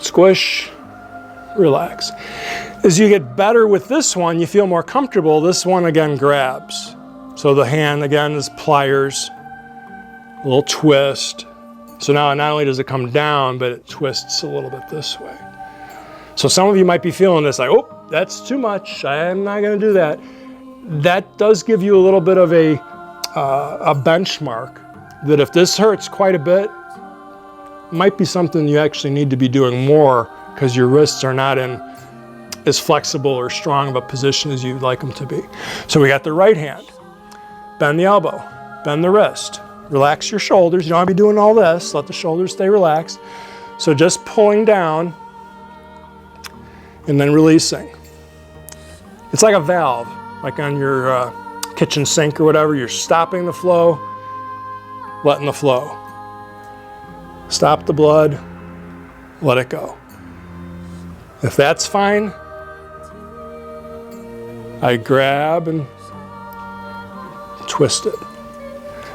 Squish, relax. As you get better with this one, you feel more comfortable, this one again grabs. So the hand again is pliers, a little twist. So now not only does it come down, but it twists a little bit this way. So some of you might be feeling this like, oh, that's too much, I'm not gonna do that. That does give you a little bit of a benchmark that if this hurts quite a bit, might be something you actually need to be doing more, because your wrists are not in as flexible or strong of a position as you'd like them to be. So we got the right hand. Bend the elbow, bend the wrist, relax your shoulders. You don't want to be doing all this, let the shoulders stay relaxed. So just pulling down and then releasing. It's like a valve, like on your kitchen sink or whatever. You're stopping the flow, letting the flow. Stop the blood, let it go. If that's fine, I grab and twist it.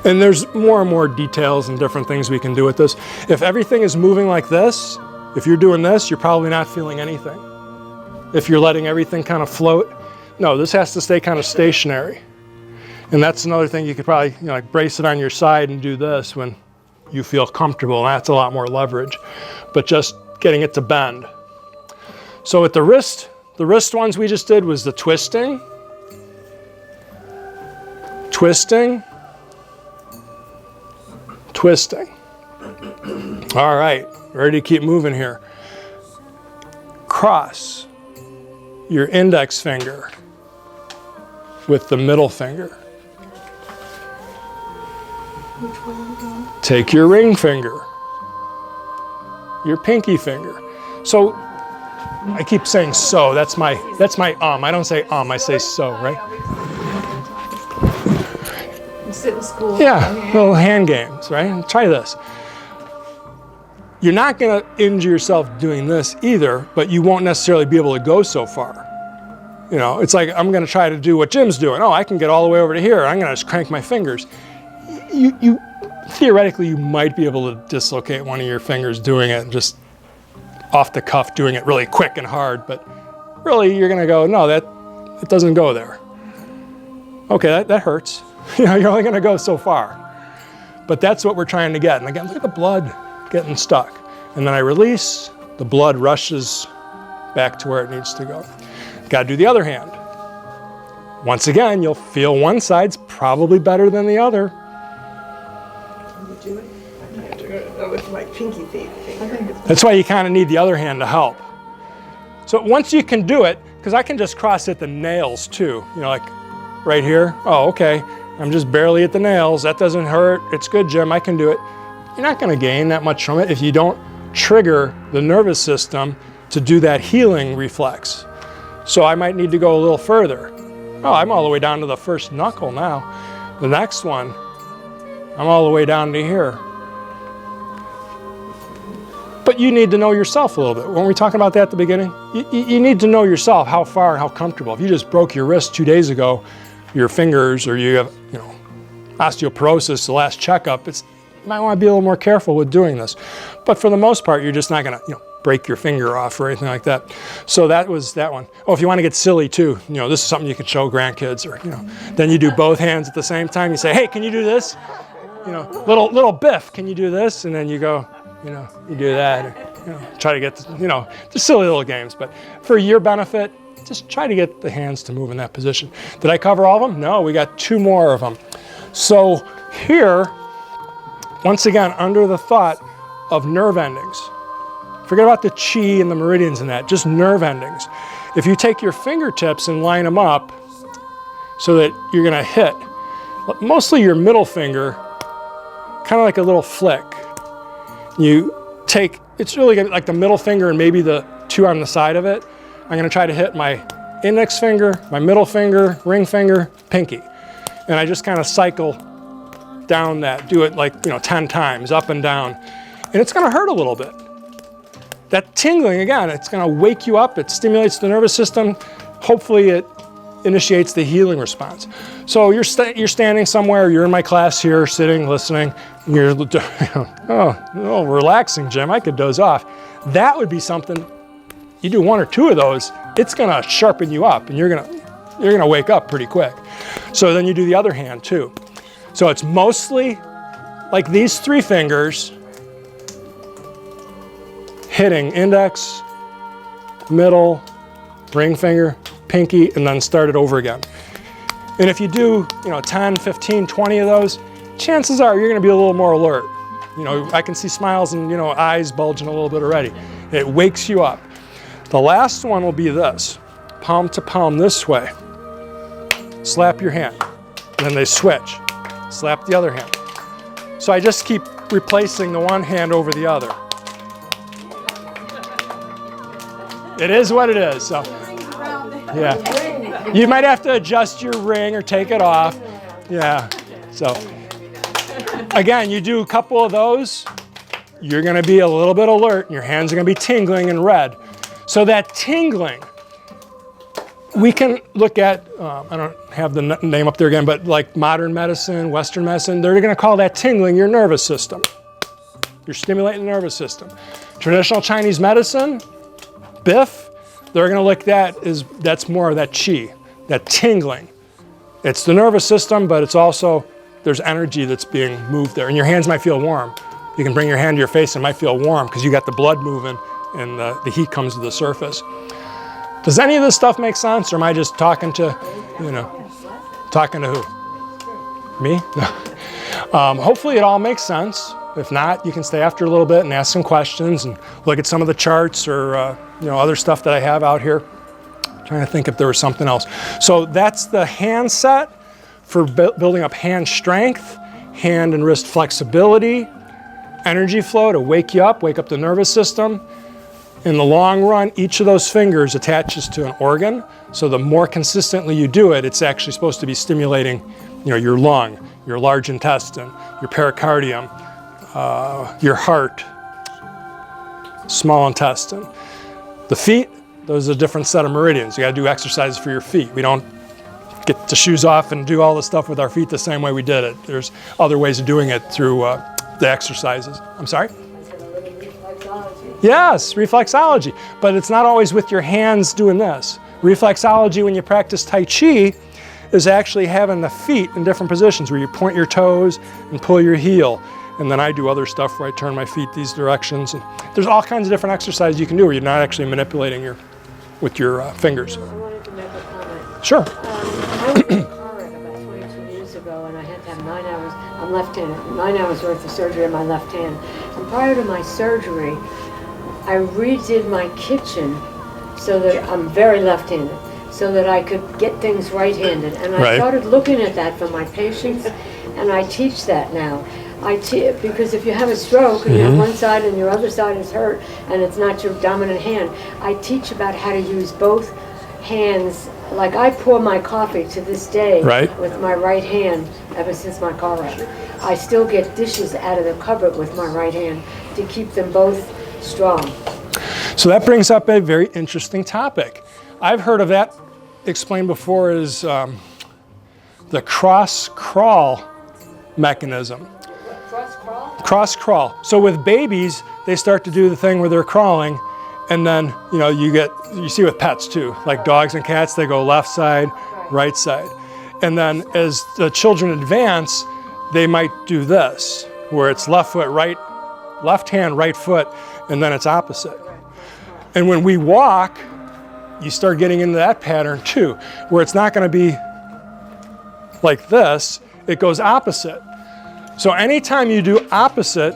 And there's more and more details and different things we can do with this. If everything is moving like this, if you're doing this, you're probably not feeling anything. If you're letting everything kind of float, no, this has to stay kind of stationary. And that's another thing you could probably, like brace it on your side and do this when you feel comfortable. And that's a lot more leverage, but just getting it to bend. So with the wrist ones we just did was the twisting, twisting, twisting. All right, ready to keep moving here. Cross your index finger with the middle finger. Take your ring finger, your pinky finger. So I keep saying so, that's my I don't say I say so, right? Sit in school. Yeah, little hand games, right? Try this. You're not going to injure yourself doing this either, but you won't necessarily be able to go so far. You know, it's like I'm going to try to do what Jim's doing. Oh, I can get all the way over to here. I'm going to just crank my fingers. You theoretically, you might be able to dislocate one of your fingers doing it, just off the cuff, doing it really quick and hard. But really, you're going to go, no, it doesn't go there. Okay, that hurts. You know, you're only going to go so far. But that's what we're trying to get. And again, look at the blood getting stuck. And then I release, the blood rushes back to where it needs to go. Got to do the other hand. Once again, you'll feel one side's probably better than the other. Can you do it? I have to go with my pinky finger. That's why you kind of need the other hand to help. So once you can do it, because I can just cross at the nails too, you know, like right here. Oh, okay, I'm just barely at the nails. That doesn't hurt. It's good, Jim, I can do it. You're not going to gain that much from it if you don't trigger the nervous system to do that healing reflex. So I might need to go a little further. Oh, I'm all the way down to the first knuckle now. The next one, I'm all the way down to here. But you need to know yourself a little bit. Weren't we talking about that at the beginning? You need to know yourself, how far and how comfortable. If you just broke your wrist 2 days ago, your fingers, or you have, you know, osteoporosis, the last checkup, you might want to be a little more careful with doing this. But for the most part, you're just not going to, you know, break your finger off or anything like that. So that was that one. Oh, if you want to get silly too, you know, this is something you could show grandkids, or, you know, then you do both hands at the same time. You say, hey, can you do this? You know, little Biff, can you do this? And then you go, you know, you do that. Or, you know, try to get, you know, just silly little games. But for your benefit, just try to get the hands to move in that position. Did I cover all of them? No, we got 2 more of them. So here, once again, under the thought of nerve endings. Forget about the chi and the meridians and that, just nerve endings. If you take your fingertips and line them up so that you're going to hit mostly your middle finger, kind of like a little flick. You take, it's really like the middle finger and maybe the 2 on the side of it. I'm going to try to hit my index finger, my middle finger, ring finger, pinky. And I just kind of cycle down that, do it like, you know, 10 times, up and down. And it's going to hurt a little bit. That tingling, again, it's going to wake you up. It stimulates the nervous system. Hopefully it initiates the healing response. So you're standing somewhere, you're in my class here, sitting, listening, and you're, oh, relaxing, Jim, I could doze off. That would be something, you do 1 or 2 of those, it's going to sharpen you up, and you're going to wake up pretty quick. So then you do the other hand too. So it's mostly like these 3 fingers hitting index, middle, ring finger, pinky, and then start it over again. And if you do, you know, 10, 15, 20 of those, chances are you're going to be a little more alert. You know, I can see smiles and, you know, eyes bulging a little bit already. It wakes you up. The last one will be this, palm to palm this way. Slap your hand, and then they switch. Slap the other hand. So I just keep replacing the one hand over the other. It is what it is. So, yeah. You might have to adjust your ring or take it off. Yeah. So, again, you do a couple of those, you're going to be a little bit alert, and your hands are going to be tingling and red. So that tingling, we can look at, I don't have the name up there again, but like modern medicine, Western medicine, they're going to call that tingling your nervous system. You're stimulating the nervous system. Traditional Chinese medicine, Biff, they're going to look at that's more of that chi, that tingling. It's the nervous system, but it's also, there's energy that's being moved there, and your hands might feel warm. You can bring your hand to your face and it might feel warm because you got the blood moving and the heat comes to the surface. Does any of this stuff make sense, or am I just talking to, talking to who? Me? Hopefully it all makes sense. If not, you can stay after a little bit and ask some questions and look at some of the charts or other stuff that I have out here. I'm trying to think if there was something else. So that's the hand set for building up hand strength, hand and wrist flexibility, energy flow to wake you up, wake up the nervous system. In the long run, each of those fingers attaches to an organ. So the more consistently you do it, it's actually supposed to be stimulating, your lung, your large intestine, your pericardium, your heart, small intestine. The feet, those are a different set of meridians. You got to do exercises for your feet. We don't get the shoes off and do all the stuff with our feet the same way we did it. There's other ways of doing it through the exercises. I'm sorry? Yes, reflexology, but it's not always with your hands doing this. Reflexology, when you practice Tai Chi, is actually having the feet in different positions where you point your toes and pull your heel. And then I do other stuff where I turn my feet these directions. And there's all kinds of different exercises you can do where you're not actually manipulating with your fingers. I wanted to make a comment. Sure. I was in a car wreck about 22 years ago, and I had to have 9 hours, I'm left-handed, 9 hours worth of surgery on my left hand. And prior to my surgery, I redid my kitchen so that I'm very left-handed, so that I could get things right-handed. And I started looking at that for my patients, and I teach that now. Because if you have a stroke and you have one side and your other side is hurt and it's not your dominant hand, I teach about how to use both hands. Like I pour my coffee to this day with my right hand ever since my car wreck. I still get dishes out of the cupboard with my right hand to keep them both strong. So that brings up a very interesting topic. I've heard of that explained before as the cross-crawl mechanism. Cross-crawl. So with babies, they start to do the thing where they're crawling, and then you see with pets too, like dogs and cats, they go left side, right side. And then as the children advance, they might do this, where it's left hand, right foot, and then it's opposite. And when we walk, you start getting into that pattern too, where it's not going to be like this, it goes opposite. So anytime you do opposite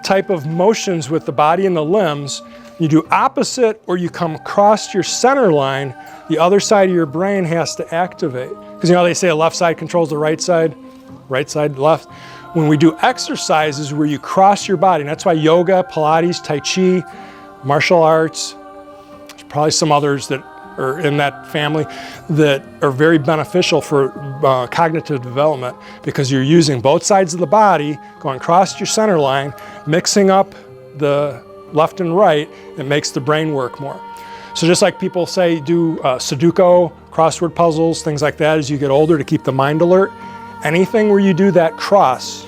type of motions with the body and the limbs, you do opposite or you come across your center line, the other side of your brain has to activate. Because they say the left side controls the right side left. When we do exercises where you cross your body, and that's why yoga, Pilates, Tai Chi, martial arts, there's probably some others that are in that family that are very beneficial for cognitive development, because you're using both sides of the body, going across your center line, mixing up the left and right, it makes the brain work more. So just like people say, do Sudoku, crossword puzzles, things like that as you get older to keep the mind alert. Anything where you do that cross,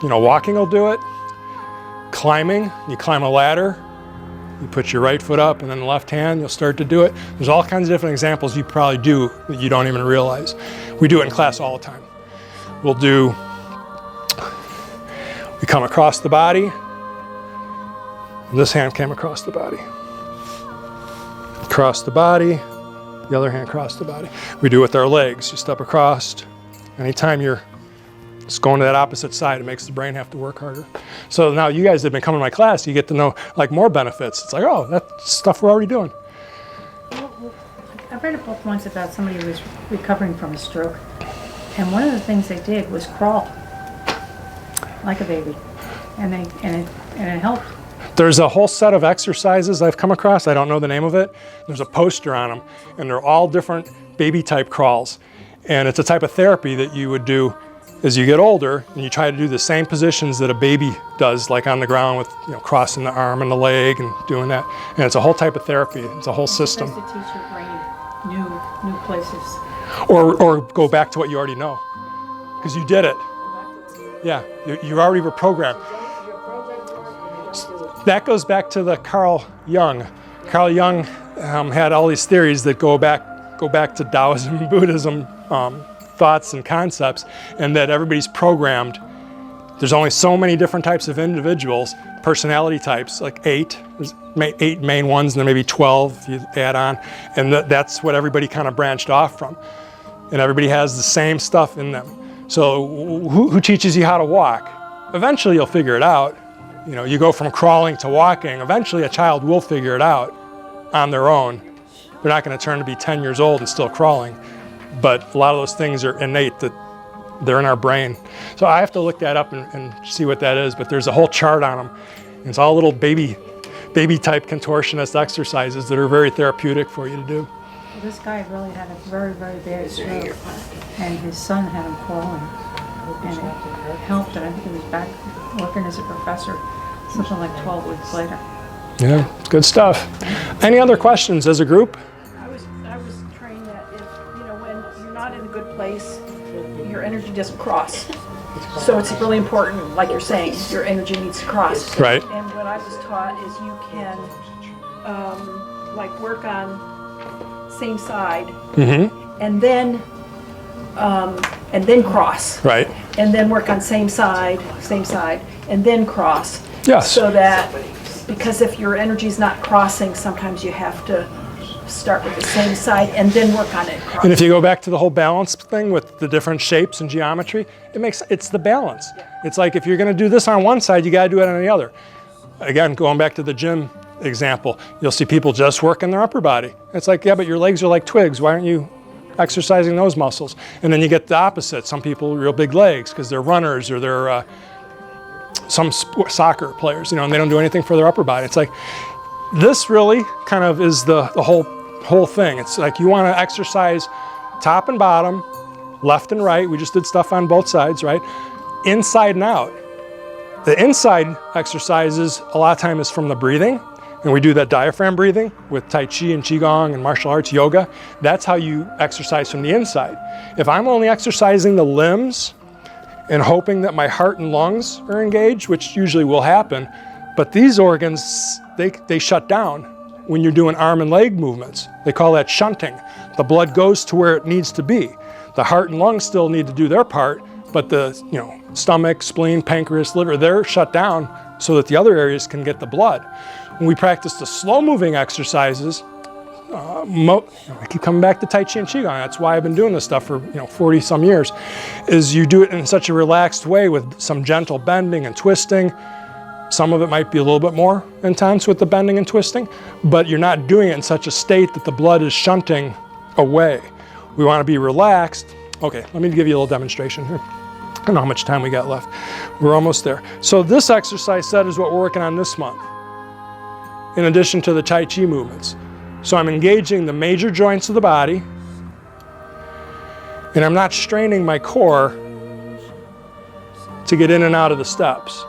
walking will do it, climbing, you climb a ladder, you put your right foot up and then the left hand, you'll start to do it. There's all kinds of different examples you probably do that you don't even realize. We do it in class all the time. We come across the body, and this hand came across the body. Cross the body, the other hand across the body. We do it with our legs. You step across. Anytime you're just going to that opposite side, it makes the brain have to work harder. So now you guys that have been coming to my class, you get to know more benefits. It's like, oh, that's stuff we're already doing. I read a book once about somebody who was recovering from a stroke, and one of the things they did was crawl like a baby, and it helped. There's a whole set of exercises I've come across. I don't know the name of it. There's a poster on them, and they're all different baby type crawls. And it's a type of therapy that you would do as you get older, and you try to do the same positions that a baby does, like on the ground with crossing the arm and the leg and doing that. And it's a whole type of therapy. It's a whole system. It's supposed to teach your brain new places. Or go back to what you already know, because you did it. Yeah, you already were programmed. That goes back to the Carl Jung. Carl Jung had all these theories that go back to Taoism, Buddhism, thoughts and concepts, and that everybody's programmed There's only so many different types of individuals, personality types, like 8. There's 8 main ones, and then maybe 12 if you add on. And that's what everybody kind of branched off from. And everybody has the same stuff in them. So who teaches you how to walk? Eventually you'll figure it out. You know, you go from crawling to walking. Eventually a child will figure it out on their own. They're not going to turn to be 10 years old and still crawling. But a lot of those things are innate, that they're in our brain. So I have to look that up and see what that is, but there's a whole chart on them. And it's all little baby type contortionist exercises that are very therapeutic for you to do. Well, this guy really had a very, very bad stroke, and his son had him crawling, and it helped, and I think he was back working as a professor something like 12 weeks later. Yeah, it's good stuff. Any other questions as a group? I was trained that if, when you're not in a good place, your energy doesn't cross. So it's really important, like you're saying, your energy needs to cross. Right. And what I was taught is you can, work on same side, and then cross. Right. And then work on same side, and then cross. Yes. So that, because if your energy's not crossing, sometimes you have to start with the same side and then work on it. And if you go back to the whole balance thing with the different shapes and geometry, it's the balance. Yeah. It's like if you're going to do this on one side, you got to do it on the other. Again, going back to the gym example, you'll see people just working their upper body. It's like, yeah, but your legs are like twigs. Why aren't you exercising those muscles? And then you get the opposite. Some people with real big legs because they're runners, or they're some soccer players, and they don't do anything for their upper body. It's like, this really kind of is the whole thing. It's like you want to exercise top and bottom, left and right. We just did stuff on both sides, right? Inside and out. The inside exercises a lot of time is from the breathing, and we do that diaphragm breathing with Tai Chi and Qigong and martial arts, yoga. That's how you exercise from the inside. If I'm only exercising the limbs and hoping that my heart and lungs are engaged, which usually will happen, but these organs, they shut down when you're doing arm and leg movements. They call that shunting. The blood goes to where it needs to be. The heart and lungs still need to do their part, but the stomach, spleen, pancreas, liver, they're shut down so that the other areas can get the blood. When we practice the slow moving exercises, I keep coming back to Tai Chi and Qigong. That's why I've been doing this stuff for 40 some years, is you do it in such a relaxed way with some gentle bending and twisting. Some of it might be a little bit more intense with the bending and twisting, but you're not doing it in such a state that the blood is shunting away. We want to be relaxed. Okay, let me give you a little demonstration here. I don't know how much time we got left. We're almost there. So this exercise set is what we're working on this month, in addition to the Tai Chi movements. So I'm engaging the major joints of the body, and I'm not straining my core to get in and out of the steps.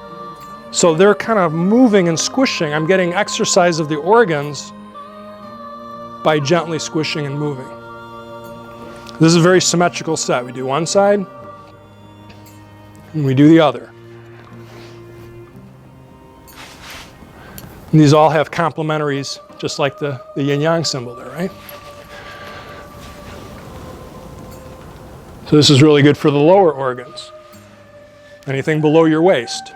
So they're kind of moving and squishing. I'm getting exercise of the organs by gently squishing and moving. This is a very symmetrical set. We do one side, and we do the other. And these all have complementaries, just like the yin-yang symbol there, right? So this is really good for the lower organs. Anything below your waist.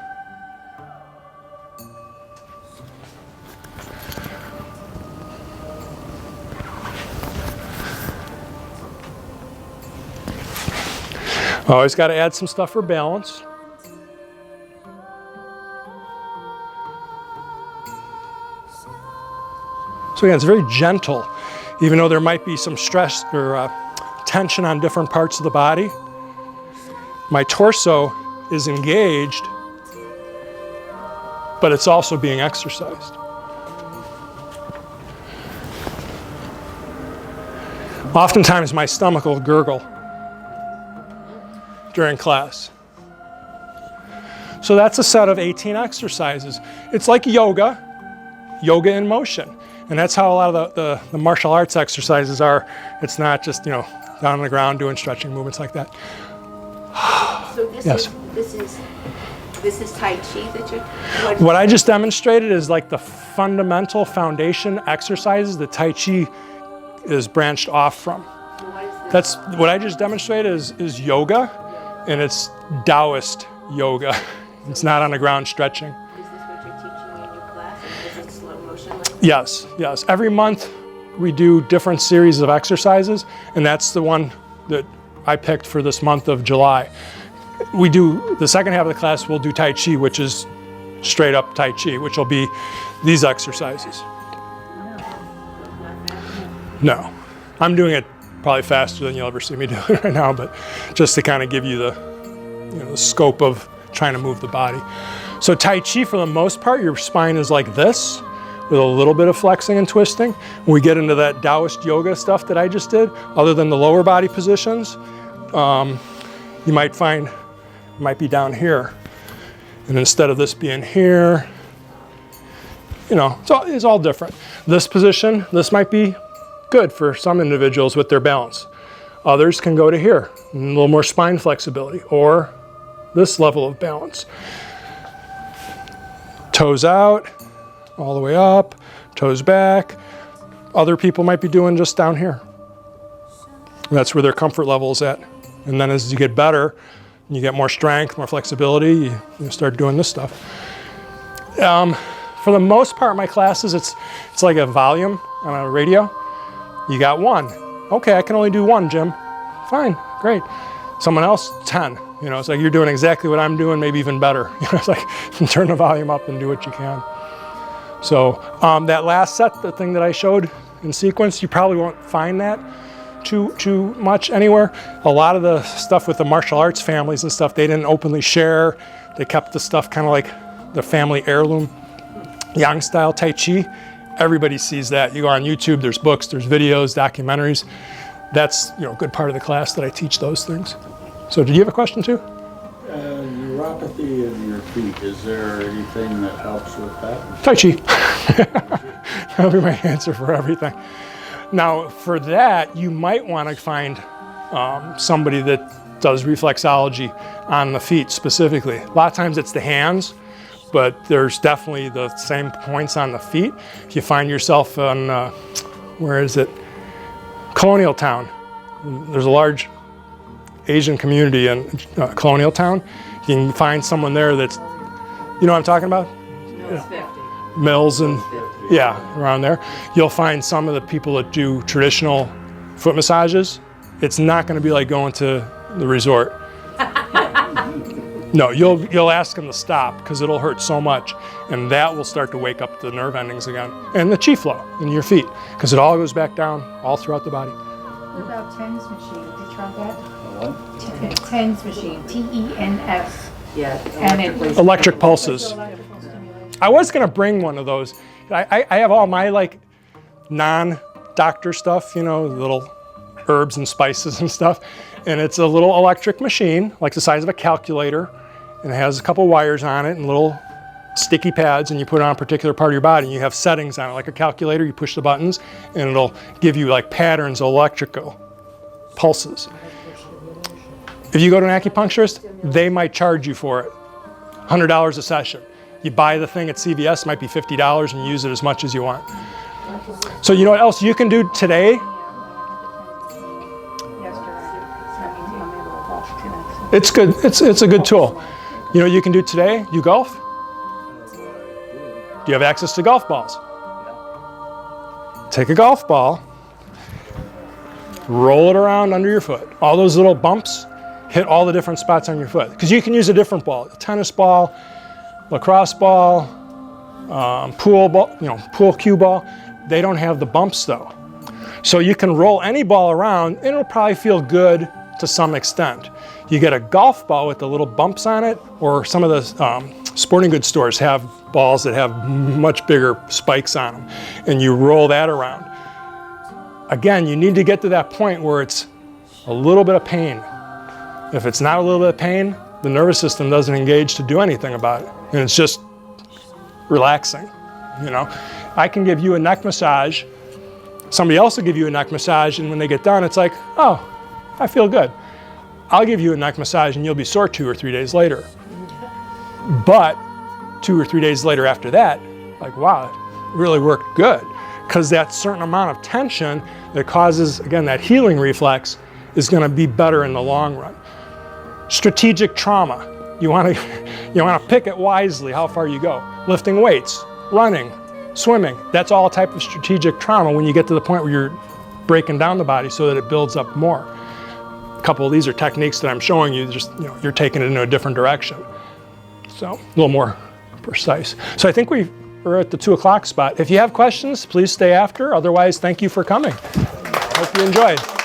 Always got to add some stuff for balance. So again, it's very gentle, even though there might be some stress or tension on different parts of the body. My torso is engaged, but it's also being exercised. Oftentimes my stomach will gurgle during class. So that's a set of 18 exercises. It's like yoga in motion. And that's how a lot of the martial arts exercises are. It's not just, down on the ground doing stretching movements like that. So this is Tai Chi that you're... What I just demonstrated is like the fundamental foundation exercises that Tai Chi is branched off from. That's what I just demonstrated is yoga, and it's Taoist yoga. It's not on the ground stretching. Is this what you're teaching in your class? Is it slow motion like that? Yes, yes. Every month we do different series of exercises, and that's the one that I picked for this month of July. We do, the second half of the class, we'll do Tai Chi, which is straight up Tai Chi, which will be these exercises. No, I'm doing it probably faster than you'll ever see me do it right now, but just to kind of give you the scope of trying to move the body. So Tai Chi, for the most part, your spine is like this, with a little bit of flexing and twisting. When we get into that Taoist yoga stuff that I just did, other than the lower body positions, you might find it might be down here. And instead of this being here, it's all different. This position, this might be good for some individuals with their balance. Others can go to here, a little more spine flexibility, or this level of balance. Toes out, all the way up, toes back. Other people might be doing just down here. That's where their comfort level is at. And then as you get better, you get more strength, more flexibility, you start doing this stuff. For the most part, my classes, it's like a volume on a radio. You got one. Okay, I can only do one, Jim. Fine, great. Someone else, 10. It's like you're doing exactly what I'm doing, maybe even better. It's like turn the volume up and do what you can. So that last set, the thing that I showed in sequence, you probably won't find that too much anywhere. A lot of the stuff with the martial arts families and stuff, they didn't openly share. They kept the stuff kind of like the family heirloom, Yang style Tai Chi. Everybody sees that. You go on YouTube, there's books, there's videos, documentaries. That's a good part of the class that I teach those things. So did you have a question too? Neuropathy in your feet, is there anything that helps with that? Tai Chi. That'll be my answer for everything. Now, for that, you might want to find somebody that does reflexology on the feet specifically. A lot of times it's the hands, but there's definitely the same points on the feet. If you find yourself on, where is it? Colonial Town. There's a large Asian community in Colonial Town. You can find someone there that's, you know what I'm talking about? Mills and, yeah, around there. You'll find some of the people that do traditional foot massages. It's not going to be like going to the resort. No, you'll ask them to stop because it'll hurt so much, and that will start to wake up the nerve endings again. And the chi flow in your feet, because it all goes back down all throughout the body. What about TENS machine? Did you try that? What? TENS machine, TENS. Yeah. And it Electric pulses. I was going to bring one of those. I have all my non-doctor stuff, little herbs and spices and stuff. And it's a little electric machine, like the size of a calculator. And it has a couple wires on it and little sticky pads, and you put it on a particular part of your body. And you have settings on it, like a calculator. You push the buttons, and it'll give you patterns of electrical pulses. If you go to an acupuncturist, they might charge you for it, $100 a session. You buy the thing at CVS, might be $50, and you use it as much as you want. So you know what else you can do today? It's good. It's a good tool. You know what you can do today? You golf? Do you have access to golf balls? Take a golf ball, roll it around under your foot. All those little bumps hit all the different spots on your foot. Because you can use a different ball, a tennis ball, lacrosse ball, pool ball, pool cue ball. They don't have the bumps though. So you can roll any ball around and it'll probably feel good to some extent. You get a golf ball with the little bumps on it, or some of the sporting goods stores have balls that have much bigger spikes on them, and you roll that around. Again, you need to get to that point where it's a little bit of pain. If it's not a little bit of pain, the nervous system doesn't engage to do anything about it, and it's just relaxing. I can give you a neck massage, somebody else will give you a neck massage, and when they get done, it's like, oh, I feel good. I'll give you a neck massage and you'll be sore 2 or 3 days later. But 2 or 3 days later after that, like, wow, it really worked good. Because that certain amount of tension that causes, again, that healing reflex is going to be better in the long run. Strategic trauma. You want to pick it wisely how far you go. Lifting weights, running, swimming, that's all a type of strategic trauma when you get to the point where you're breaking down the body so that it builds up more. A couple of these are techniques that I'm showing you, just you're taking it in a different direction. So a little more precise. So I think we are at the 2 o'clock spot. If you have questions, please stay after. Otherwise, thank you for coming. Hope you enjoyed.